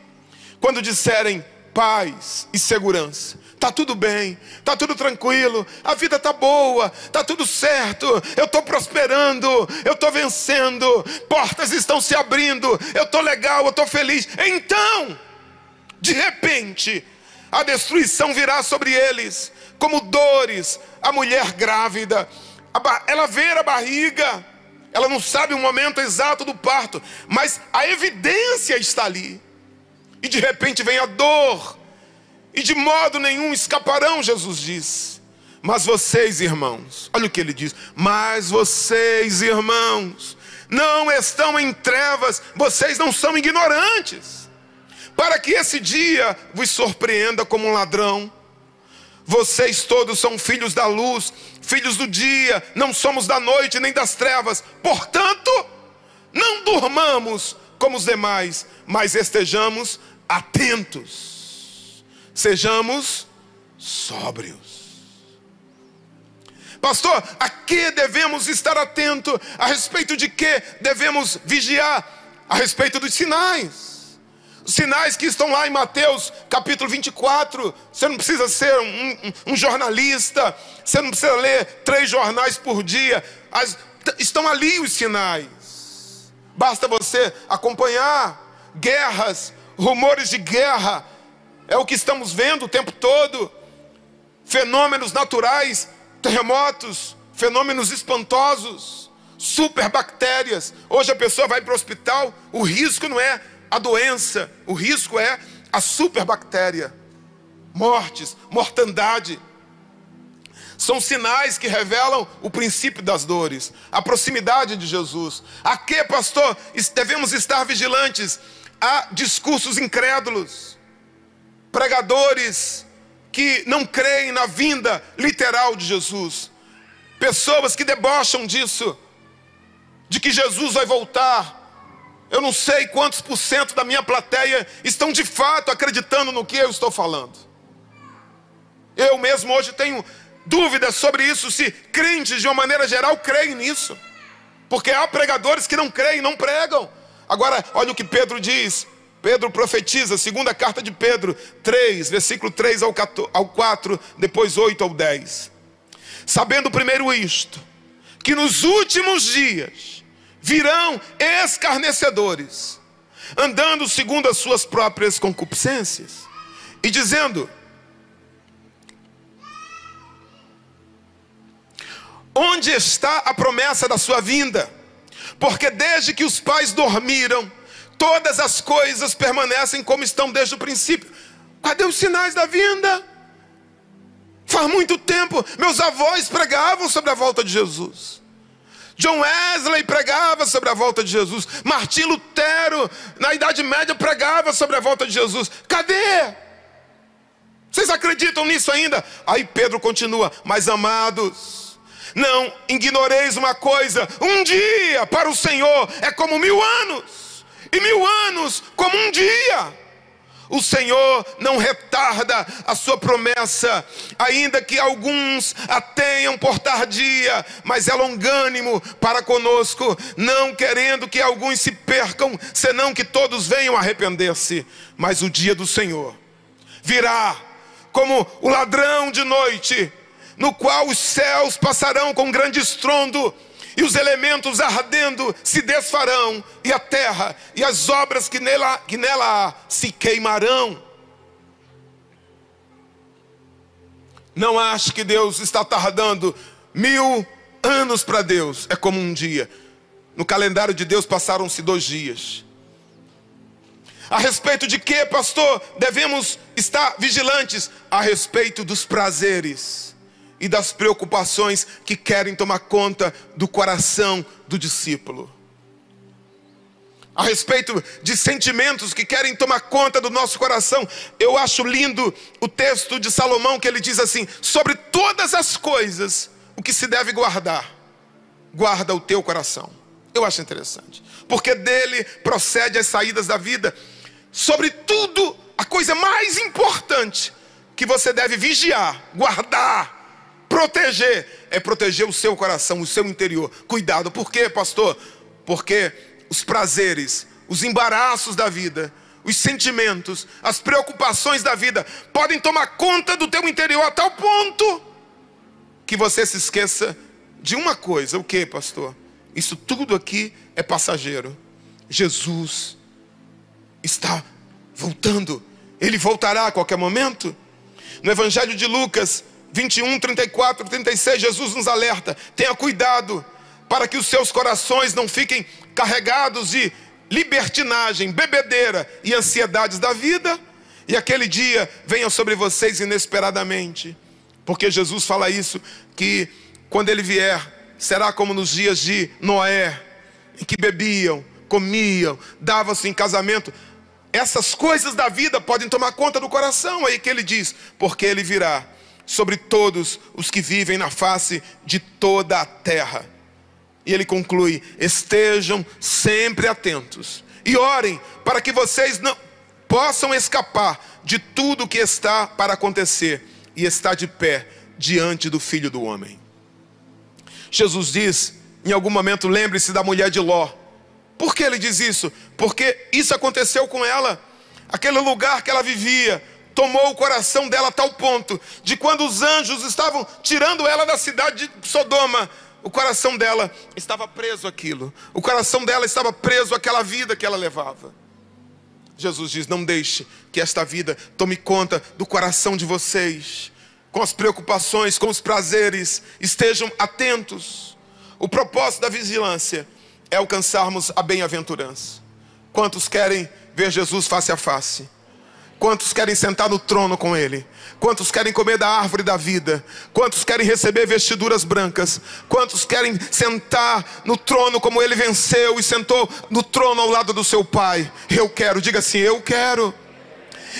Quando disserem paz e segurança, está tudo bem, está tudo tranquilo, a vida está boa, está tudo certo, eu estou prosperando, eu estou vencendo, portas estão se abrindo, eu estou legal, eu estou feliz. Então, de repente, a destruição virá sobre eles, como dores. A mulher grávida, ela vê a barriga, ela não sabe o momento exato do parto, mas a evidência está ali. E de repente vem a dor, e de modo nenhum escaparão, Jesus diz. Mas vocês, irmãos, olha o que ele diz: mas vocês, irmãos, não estão em trevas, vocês não são ignorantes, para que esse dia vos surpreenda como um ladrão. Vocês todos são filhos da luz, filhos do dia, não somos da noite nem das trevas. Portanto, não durmamos como os demais, mas estejamos atentos, sejamos sóbrios. Pastor, a que devemos estar atentos? A respeito de que devemos vigiar? A respeito dos sinais. Os sinais que estão lá em Mateus capítulo 24. Você não precisa ser um jornalista, você não precisa ler 3 jornais por dia. Estão ali os sinais. Basta você acompanhar guerras, rumores de guerra, É o que estamos vendo o tempo todo. Fenômenos naturais, terremotos, fenômenos espantosos, superbactérias. Hoje a pessoa vai para o hospital, o risco não é a doença, o risco é a superbactéria. Mortes, mortandade. São sinais que revelam o princípio das dores, a proximidade de Jesus. A que, pastor, devemos estar vigilantes? Há discursos incrédulos, pregadores que não creem na vinda literal de Jesus, pessoas que debocham disso, de que Jesus vai voltar. Eu não sei quantos % da minha plateia estão de fato acreditando no que eu estou falando. Eu mesmo hoje tenho dúvidas sobre isso, se crentes de uma maneira geral creem nisso, porque há pregadores que não creem, não pregam. Agora, olha o que Pedro diz. Pedro profetiza, segunda carta de Pedro 3, versículo 3 ao 4, depois 8 ao 10. Sabendo primeiro isto, que nos últimos dias virão escarnecedores, andando segundo as suas próprias concupiscências, e dizendo: onde está a promessa da sua vinda? Porque desde que os pais dormiram, todas as coisas permanecem como estão desde o princípio. Cadê os sinais da vinda? Faz muito tempo, meus avós pregavam sobre a volta de Jesus. John Wesley pregava sobre a volta de Jesus. Martim Lutero, na Idade Média, pregava sobre a volta de Jesus. Cadê? Vocês acreditam nisso ainda? Aí Pedro continua: mas amados, não ignoreis uma coisa: um dia para o Senhor é como 1000 anos, e 1000 anos como um dia. O Senhor não retarda a sua promessa, ainda que alguns a tenham por tardia, mas é longânimo para conosco, não querendo que alguns se percam, senão que todos venham a arrepender-se. Mas o dia do Senhor virá como o ladrão de noite, no qual os céus passarão com grande estrondo, e os elementos ardendo se desfarão, e a terra e as obras que nela há se queimarão. Não ache que Deus está tardando. 1000 anos para Deus é como um dia. No calendário de Deus passaram-se 2 dias. A respeito de que, pastor, devemos estar vigilantes? A respeito dos prazeres e das preocupações que querem tomar conta do coração do discípulo. A respeito de sentimentos que querem tomar conta do nosso coração. Eu acho lindo o texto de Salomão, que ele diz assim: sobre todas as coisas, o que se deve guardar, guarda o teu coração. Eu acho interessante, porque dele procede as saídas da vida. Sobre tudo, a coisa mais importante que você deve vigiar, guardar, proteger, é proteger o seu coração, o seu interior. Cuidado. Por quê, pastor? Porque os prazeres, os embaraços da vida, os sentimentos, as preocupações da vida podem tomar conta do teu interior a tal ponto que você se esqueça de uma coisa. O quê, pastor? Isso tudo aqui é passageiro. Jesus está voltando. Ele voltará a qualquer momento. No Evangelho de Lucas 21, 34, 36, Jesus nos alerta: tenha cuidado para que os seus corações não fiquem carregados de libertinagem, bebedeira e ansiedades da vida, e aquele dia venha sobre vocês inesperadamente. Porque Jesus fala isso, que quando ele vier, será como nos dias de Noé, em que bebiam, comiam, davam-se em casamento. Essas coisas da vida podem tomar conta do coração. Aí que ele diz: porque ele virá sobre todos os que vivem na face de toda a terra. E ele conclui: estejam sempre atentos e orem para que vocês não possam escapar de tudo que está para acontecer e estar de pé diante do Filho do Homem. Jesus diz, em algum momento, lembre-se da mulher de Ló. Por que ele diz isso? Porque isso aconteceu com ela. Aquele lugar que ela vivia tomou o coração dela a tal ponto de quando os anjos estavam tirando ela da cidade de Sodoma, o coração dela estava preso àquilo. O coração dela estava preso àquela vida que ela levava. Jesus diz: não deixe que esta vida tome conta do coração de vocês, com as preocupações, com os prazeres. Estejam atentos. O propósito da vigilância é alcançarmos a bem-aventurança. Quantos querem ver Jesus face a face? Quantos querem sentar no trono com Ele? Quantos querem comer da árvore da vida? Quantos querem receber vestiduras brancas? Quantos querem sentar no trono como Ele venceu e sentou no trono ao lado do seu Pai? Eu quero, diga assim: eu quero.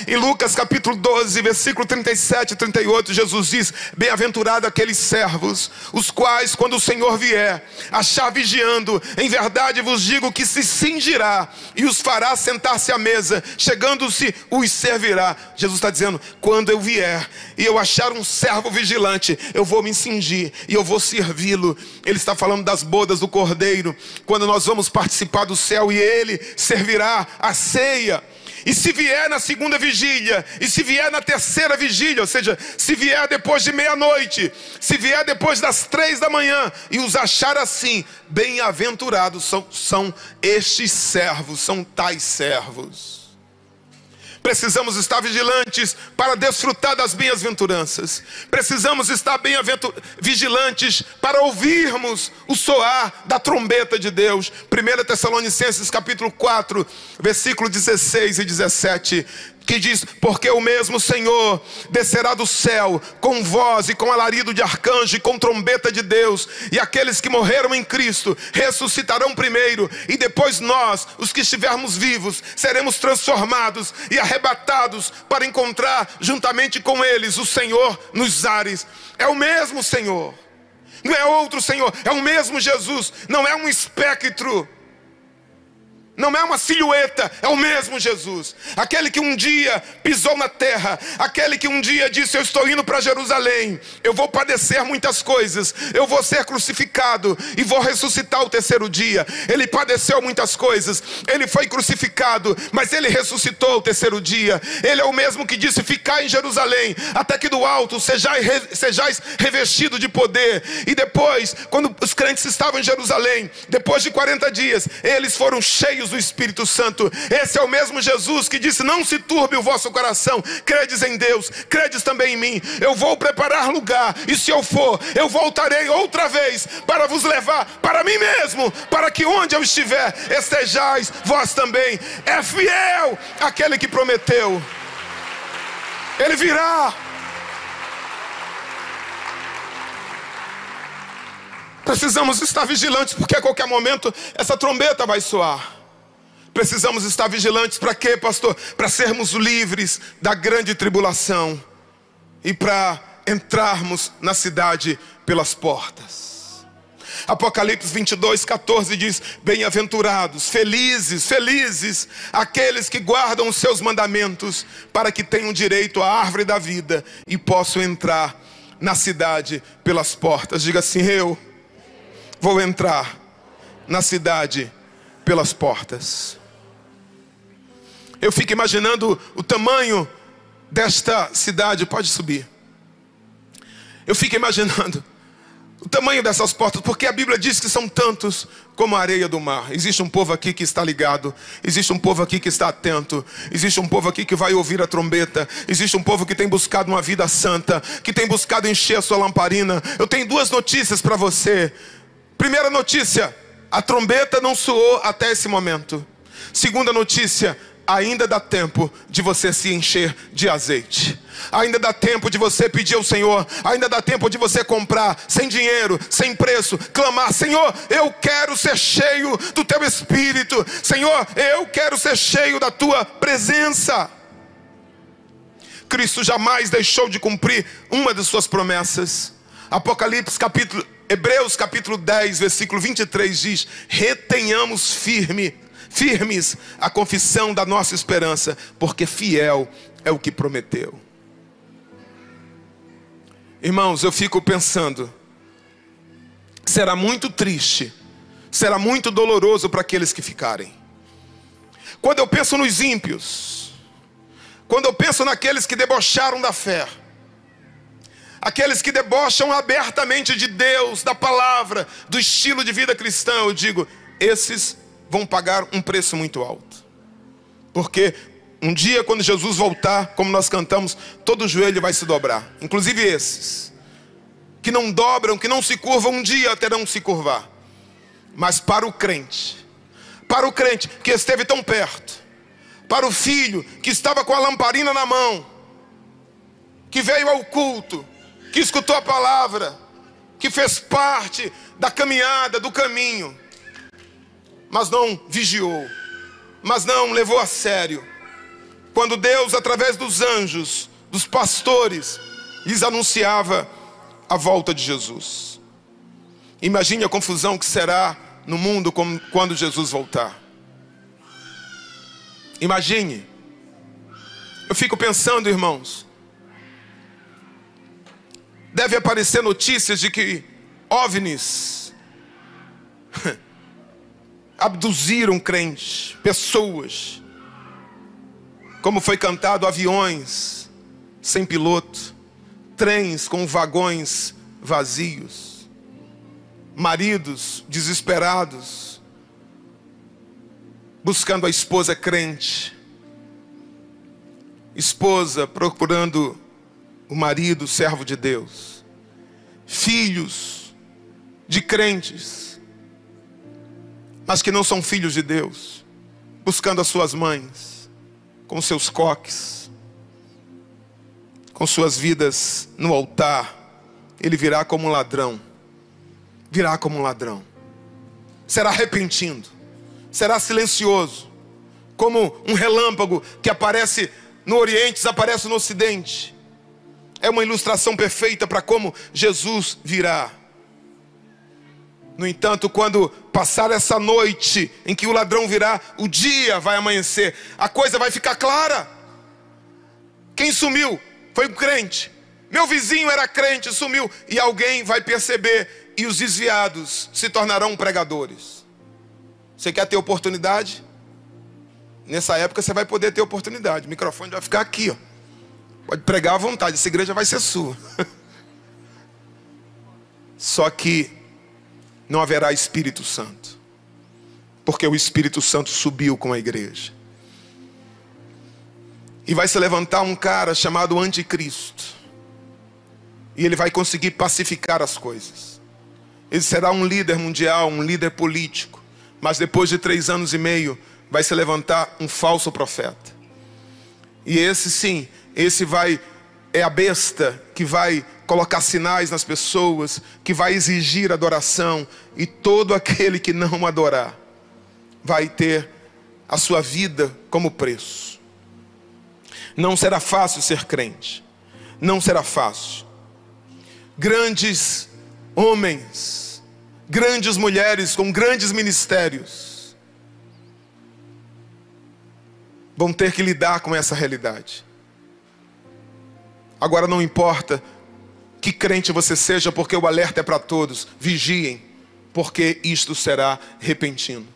Em Lucas capítulo 12, versículo 37 e 38, Jesus diz: bem-aventurado aqueles servos, os quais, quando o Senhor vier, achar vigiando, em verdade vos digo que se cingirá e os fará sentar-se à mesa, chegando-se os servirá. Jesus está dizendo: quando eu vier e eu achar um servo vigilante, eu vou me cingir e eu vou servi-lo. Ele está falando das bodas do Cordeiro, quando nós vamos participar do céu e Ele servirá a ceia. E se vier na segunda vigília, e se vier na terceira vigília, ou seja, se vier depois de meia-noite, se vier depois das 3 da manhã, e os achar assim, bem-aventurados são estes servos, são tais servos. Precisamos estar vigilantes para desfrutar das bem-aventuranças. Precisamos estar vigilantes para ouvirmos o soar da trombeta de Deus. 1 Tessalonicenses capítulo 4, versículo 16 e 17, que diz: porque o mesmo Senhor descerá do céu com voz e com alarido de arcanjo e com trombeta de Deus, e aqueles que morreram em Cristo ressuscitarão primeiro, e depois nós, os que estivermos vivos, seremos transformados e arrebatados para encontrar juntamente com eles o Senhor nos ares. É o mesmo Senhor, não é outro Senhor, é o mesmo Jesus, não é um espectro, não é uma silhueta, é o mesmo Jesus. Aquele que um dia pisou na terra, aquele que um dia disse: eu estou indo para Jerusalém, eu vou padecer muitas coisas, eu vou ser crucificado e vou ressuscitar o terceiro dia. Ele padeceu muitas coisas, ele foi crucificado, mas ele ressuscitou o terceiro dia. Ele é o mesmo que disse: ficai em Jerusalém, até que do alto sejais revestido de poder. E depois, quando os crentes estavam em Jerusalém, depois de 40 dias, eles foram cheios do Espírito Santo. Esse é o mesmo Jesus que disse: não se turbe o vosso coração, credes em Deus, credes também em mim. Eu vou preparar lugar, e se eu for, eu voltarei outra vez para vos levar para mim mesmo, para que onde eu estiver, estejais vós também. É fiel aquele que prometeu. Ele virá. Precisamos estar vigilantes, porque a qualquer momento essa trombeta vai soar. Precisamos estar vigilantes para quê, pastor? Para sermos livres da grande tribulação e para entrarmos na cidade pelas portas. Apocalipse 22, 14 diz: bem-aventurados, felizes aqueles que guardam os seus mandamentos, para que tenham direito à árvore da vida e possam entrar na cidade pelas portas. Diga assim: eu vou entrar na cidade pelas portas. Eu fico imaginando o tamanho desta cidade. Pode subir. Eu fico imaginando o tamanho dessas portas, porque a Bíblia diz que são tantos como a areia do mar. Existe um povo aqui que está ligado, existe um povo aqui que está atento, existe um povo aqui que vai ouvir a trombeta, existe um povo que tem buscado uma vida santa, que tem buscado encher a sua lamparina. Eu tenho 2 notícias para você. Primeira notícia: a trombeta não soou até esse momento. Segunda notícia: ainda dá tempo de você se encher de azeite. Ainda dá tempo de você pedir ao Senhor. Ainda dá tempo de você comprar sem dinheiro, sem preço, clamar: Senhor, eu quero ser cheio do Teu Espírito. Senhor, eu quero ser cheio da Tua presença. Cristo jamais deixou de cumprir uma de suas promessas. Hebreus capítulo 10, versículo 23 diz: retenhamos firmes a confissão da nossa esperança, porque fiel é o que prometeu. Irmãos, eu fico pensando, será muito triste, será muito doloroso para aqueles que ficarem. Quando eu penso nos ímpios, quando eu penso naqueles que debocharam da fé, aqueles que debocham abertamente de Deus, da palavra, do estilo de vida cristão, eu digo: esses vão pagar um preço muito alto. Porque Um dia, quando Jesus voltar, como nós cantamos, todo joelho vai se dobrar. Inclusive esses que não dobram, que não se curvam, um dia terão que se curvar. Mas para o crente que esteve tão perto, para o filho que estava com a lamparina na mão, que veio ao culto, que escutou a palavra, que fez parte da caminhada, do caminho, mas não vigiou, mas não levou a sério, quando Deus, através dos anjos, dos pastores, lhes anunciava a volta de Jesus. Imagine a confusão que será no mundo quando Jesus voltar. Imagine. Eu fico pensando, irmãos, deve aparecer notícias de que OVNIs abduziram crentes, pessoas, como foi cantado, aviões sem piloto, trens com vagões vazios, maridos desesperados, buscando a esposa crente, esposa procurando o marido servo de Deus, filhos de crentes, mas que não são filhos de Deus, buscando as suas mães, com seus coques, com suas vidas no altar. Ele virá como um ladrão, virá como um ladrão, será repentino, será silencioso, como um relâmpago que aparece no Oriente, desaparece no Ocidente. É uma ilustração perfeita para como Jesus virá. No entanto, quando passar essa noite em que o ladrão virá, o dia vai amanhecer, a coisa vai ficar clara. Quem sumiu foi um crente. Meu vizinho era crente, sumiu. E alguém vai perceber, e os desviados se tornarão pregadores. Você quer ter oportunidade? Nessa época você vai poder ter oportunidade. O microfone vai ficar aqui, ó. Pode pregar à vontade, essa igreja vai ser sua. Só que não haverá Espírito Santo, porque o Espírito Santo subiu com a igreja. E vai se levantar um cara chamado Anticristo, e ele vai conseguir pacificar as coisas. Ele será um líder mundial, um líder político, mas depois de 3 anos e meio vai se levantar um falso profeta. E esse sim, é a besta que vai colocar sinais nas pessoas, que vai exigir adoração, e todo aquele que não adorar vai ter a sua vida como preço. Não será fácil ser crente, não será fácil. Grandes homens, grandes mulheres com grandes ministérios vão ter que lidar com essa realidade. Agora não importa que crente você seja, porque o alerta é para todos. Vigiem, porque isto será repentino.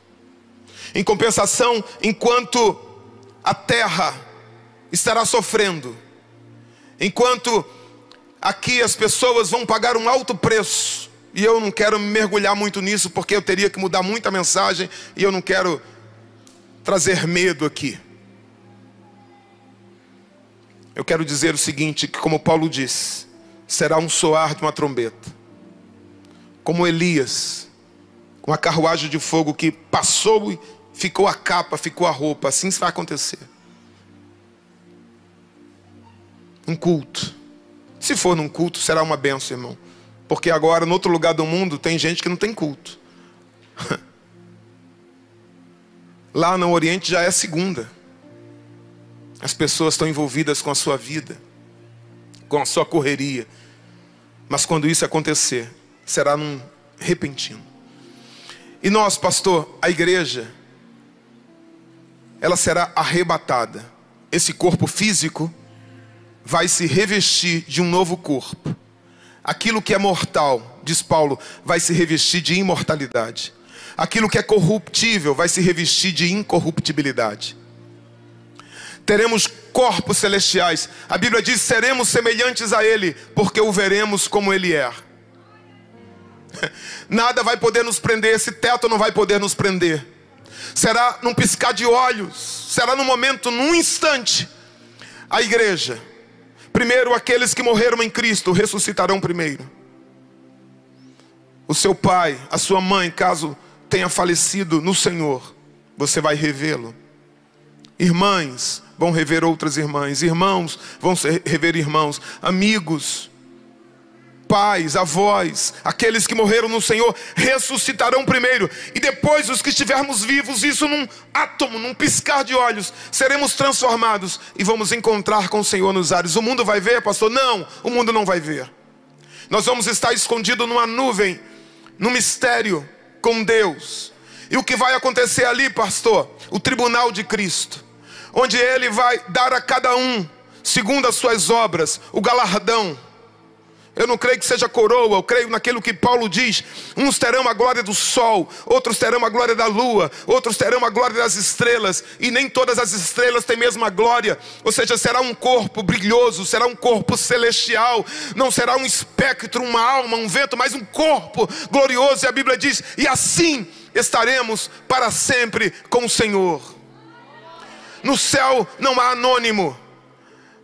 Em compensação, enquanto a terra estará sofrendo, enquanto aqui as pessoas vão pagar um alto preço, e eu não quero mergulhar muito nisso, porque eu teria que mudar muita mensagem, e eu não quero trazer medo aqui. Eu quero dizer o seguinte, que como Paulo disse, será um soar de uma trombeta. Como Elias, com a carruagem de fogo que passou e ficou a capa, ficou a roupa. Assim vai acontecer. Um culto. Se for num culto, será uma bênção, irmão. Porque agora, no outro lugar do mundo, tem gente que não tem culto. Lá no Oriente já é segunda. As pessoas estão envolvidas com a sua vida, com a sua correria. Mas quando isso acontecer, será num repentino. E nós, pastor, a igreja, ela será arrebatada. Esse corpo físico vai se revestir de um novo corpo. Aquilo que é mortal, diz Paulo, vai se revestir de imortalidade. Aquilo que é corruptível vai se revestir de incorruptibilidade. Teremos corpos celestiais. A Bíblia diz, seremos semelhantes a Ele, porque o veremos como Ele é. Nada vai poder nos prender, esse teto não vai poder nos prender. Será num piscar de olhos, será num momento, num instante. A igreja, primeiro aqueles que morreram em Cristo ressuscitarão primeiro. O seu pai, a sua mãe, caso tenha falecido no Senhor, você vai revê-lo. Irmãs vão rever outras irmãs, irmãos vão rever irmãos, amigos, pais, avós, aqueles que morreram no Senhor ressuscitarão primeiro. E depois os que estivermos vivos, isso num átomo, num piscar de olhos, seremos transformados e vamos encontrar com o Senhor nos ares. O mundo vai ver, pastor? Não, o mundo não vai ver. Nós vamos estar escondidos numa nuvem, num mistério com Deus. E o que vai acontecer ali, pastor? O tribunal de Cristo, onde Ele vai dar a cada um, segundo as suas obras, o galardão. Eu não creio que seja coroa, eu creio naquilo que Paulo diz. Uns terão a glória do sol, outros terão a glória da lua, outros terão a glória das estrelas. E nem todas as estrelas têm a mesma glória. Ou seja, será um corpo brilhoso, será um corpo celestial. Não será um espectro, uma alma, um vento, mas um corpo glorioso. E a Bíblia diz, e assim estaremos para sempre com o Senhor. No céu não há anônimo.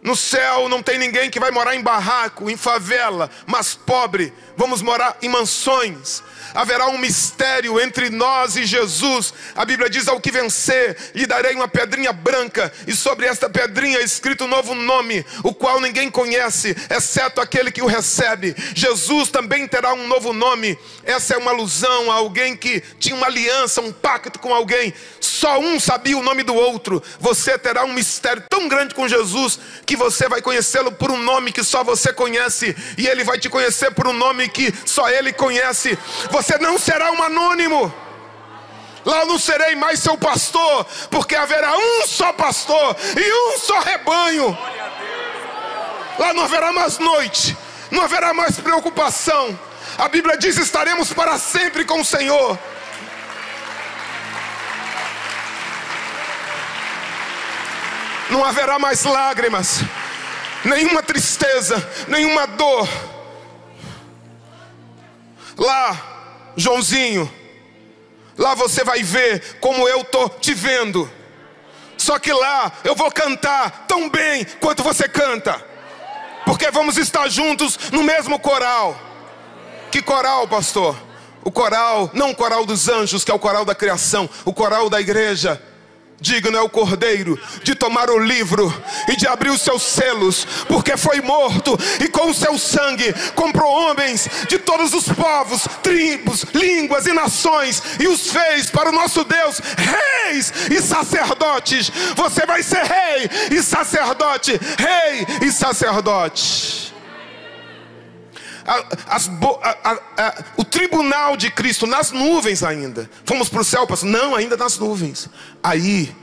No céu não tem ninguém que vai morar em barraco, em favela, mas pobre. Vamos morar em mansões. Haverá um mistério entre nós e Jesus. A Bíblia diz, ao que vencer, lhe darei uma pedrinha branca, e sobre esta pedrinha é escrito um novo nome, o qual ninguém conhece, exceto aquele que o recebe. Jesus também terá um novo nome. Essa é uma alusão a alguém que tinha uma aliança, um pacto com alguém. Só um sabia o nome do outro. Você terá um mistério tão grande com Jesus, que você vai conhecê-lo por um nome que só você conhece, e Ele vai te conhecer por um nome que só Ele conhece. Você não será um anônimo. Lá eu não serei mais seu pastor, porque haverá um só pastor e um só rebanho. Lá não haverá mais noite, não haverá mais preocupação. A Bíblia diz, estaremos para sempre com o Senhor. Não haverá mais lágrimas, nenhuma tristeza, nenhuma dor. Lá, Joãozinho, lá você vai ver como eu estou te vendo. Só que lá eu vou cantar tão bem quanto você canta, porque vamos estar juntos no mesmo coral. Que coral, pastor? O coral, não o coral dos anjos, que é o coral da criação, o coral da igreja. Digno é o Cordeiro de tomar o livro e de abrir os seus selos, porque foi morto e com o seu sangue comprou homens de todos os povos, tribos, línguas e nações, e os fez para o nosso Deus reis e sacerdotes. Você vai ser rei e sacerdote, rei e sacerdote. O tribunal de Cristo nas nuvens ainda. Fomos para o céu, pastor? Não, ainda nas nuvens. Aí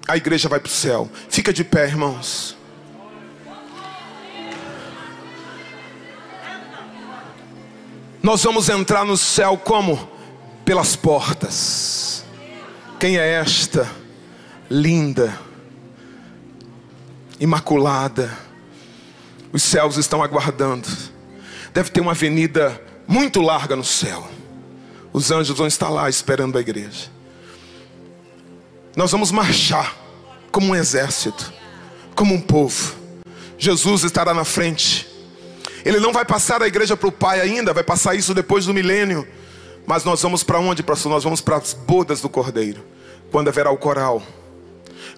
a igreja vai para o céu. Fica de pé, irmãos. Nós vamos entrar no céu como? Pelas portas. Quem é esta? Linda, imaculada. Os céus estão aguardando. Deve ter uma avenida muito larga no céu. Os anjos vão estar lá esperando a igreja. Nós vamos marchar como um exército, como um povo. Jesus estará na frente. Ele não vai passar a igreja para o Pai ainda, vai passar isso depois do milênio. Mas nós vamos para onde, pastor? Nós vamos para as bodas do Cordeiro, quando haverá o coral,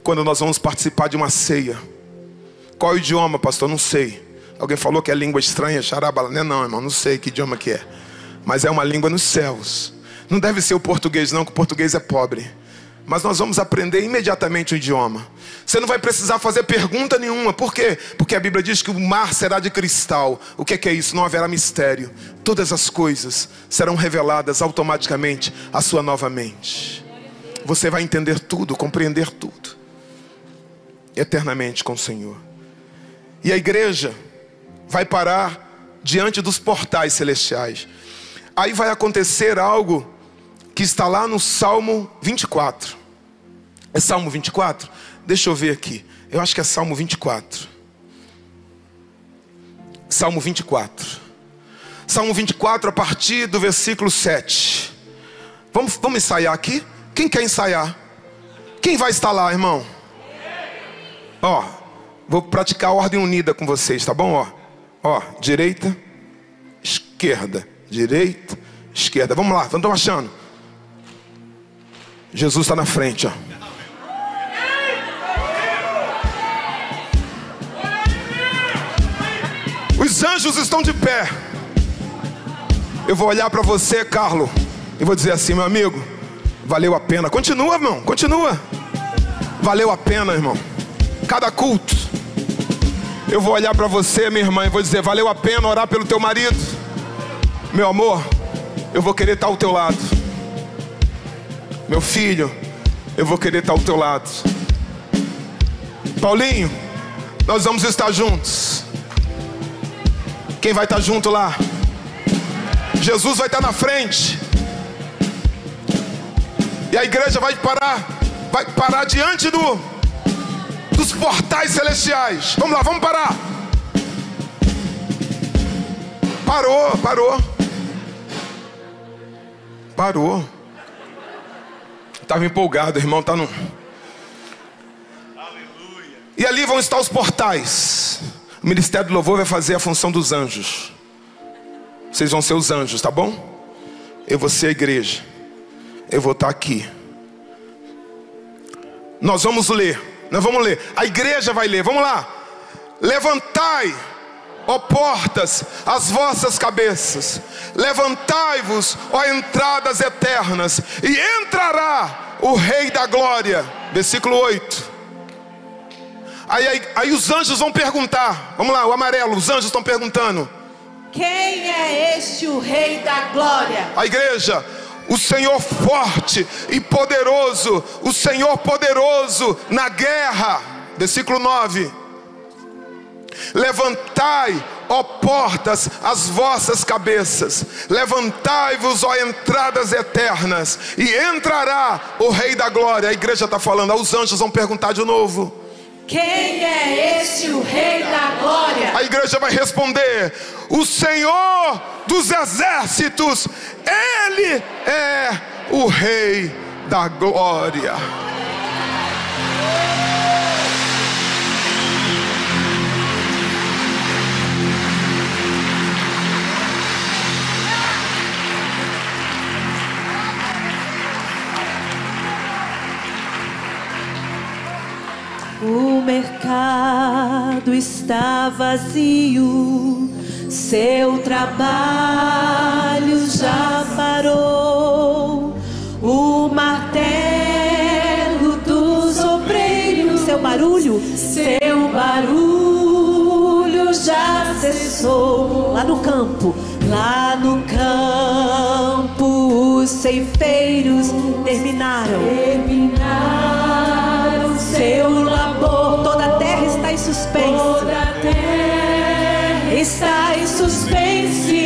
quando nós vamos participar de uma ceia. Qual é o idioma, pastor? Não sei. Alguém falou que é língua estranha, xarabala. Não, irmão, não sei que idioma que é. Mas é uma língua nos céus. Não deve ser o português não, que o português é pobre. Mas nós vamos aprender imediatamente o idioma. Você não vai precisar fazer pergunta nenhuma. Por quê? Porque a Bíblia diz que o mar será de cristal. O que é isso? Não haverá mistério. Todas as coisas serão reveladas automaticamente à sua nova mente. Você vai entender tudo, compreender tudo, eternamente com o Senhor. E a igreja vai parar diante dos portais celestiais. Aí vai acontecer algo que está lá no Salmo 24. É Salmo 24? Deixa eu ver aqui. Eu acho que é Salmo 24. Salmo 24. Salmo 24 a partir do versículo 7. Vamos ensaiar aqui? Quem quer ensaiar? Quem vai estar lá, irmão? Ó, vou praticar a ordem unida com vocês, tá bom? Ó, direita, esquerda, direita, esquerda. Vamos lá, estão achando? Jesus está na frente, ó. Os anjos estão de pé. Eu vou olhar para você, Carlos, e vou dizer assim: meu amigo, valeu a pena. Continua, irmão, continua. Valeu a pena, irmão. Cada culto. Eu vou olhar para você, minha irmã, e vou dizer: valeu a pena orar pelo teu marido. Meu amor, eu vou querer estar ao teu lado. Meu filho, eu vou querer estar ao teu lado. Paulinho, nós vamos estar juntos. Quem vai estar junto lá? Jesus vai estar na frente. E a igreja vai parar diante dos portais celestiais. Vamos lá, vamos parar. Parou. Estava empolgado, irmão, tá no... Aleluia. E ali vão estar os portais. O Ministério do Louvor vai fazer a função dos anjos. Vocês vão ser os anjos, tá bom? Eu vou ser a igreja. Eu vou estar aqui. Nós vamos ler. A igreja vai ler. Vamos lá. Levantai, ó portas, as vossas cabeças. Levantai-vos, ó entradas eternas, e entrará o Rei da Glória. Versículo 8. Aí os anjos vão perguntar. Vamos lá, o amarelo, os anjos estão perguntando: quem é este o Rei da Glória? A igreja: o Senhor forte e poderoso, o Senhor poderoso na guerra. Versículo 9. Levantai, ó portas, as vossas cabeças. Levantai-vos, ó entradas eternas, e entrará o Rei da Glória. A igreja está falando. Os anjos vão perguntar de novo: quem é esse o Rei da Glória? A igreja vai responder: o Senhor dos exércitos, Ele é o Rei da Glória. O mercado está vazio, seu trabalho já parou. O martelo dos obreiros, seu barulho já cessou. Lá no campo, os ceifeiros terminaram seu labor. Toda a terra está em suspense.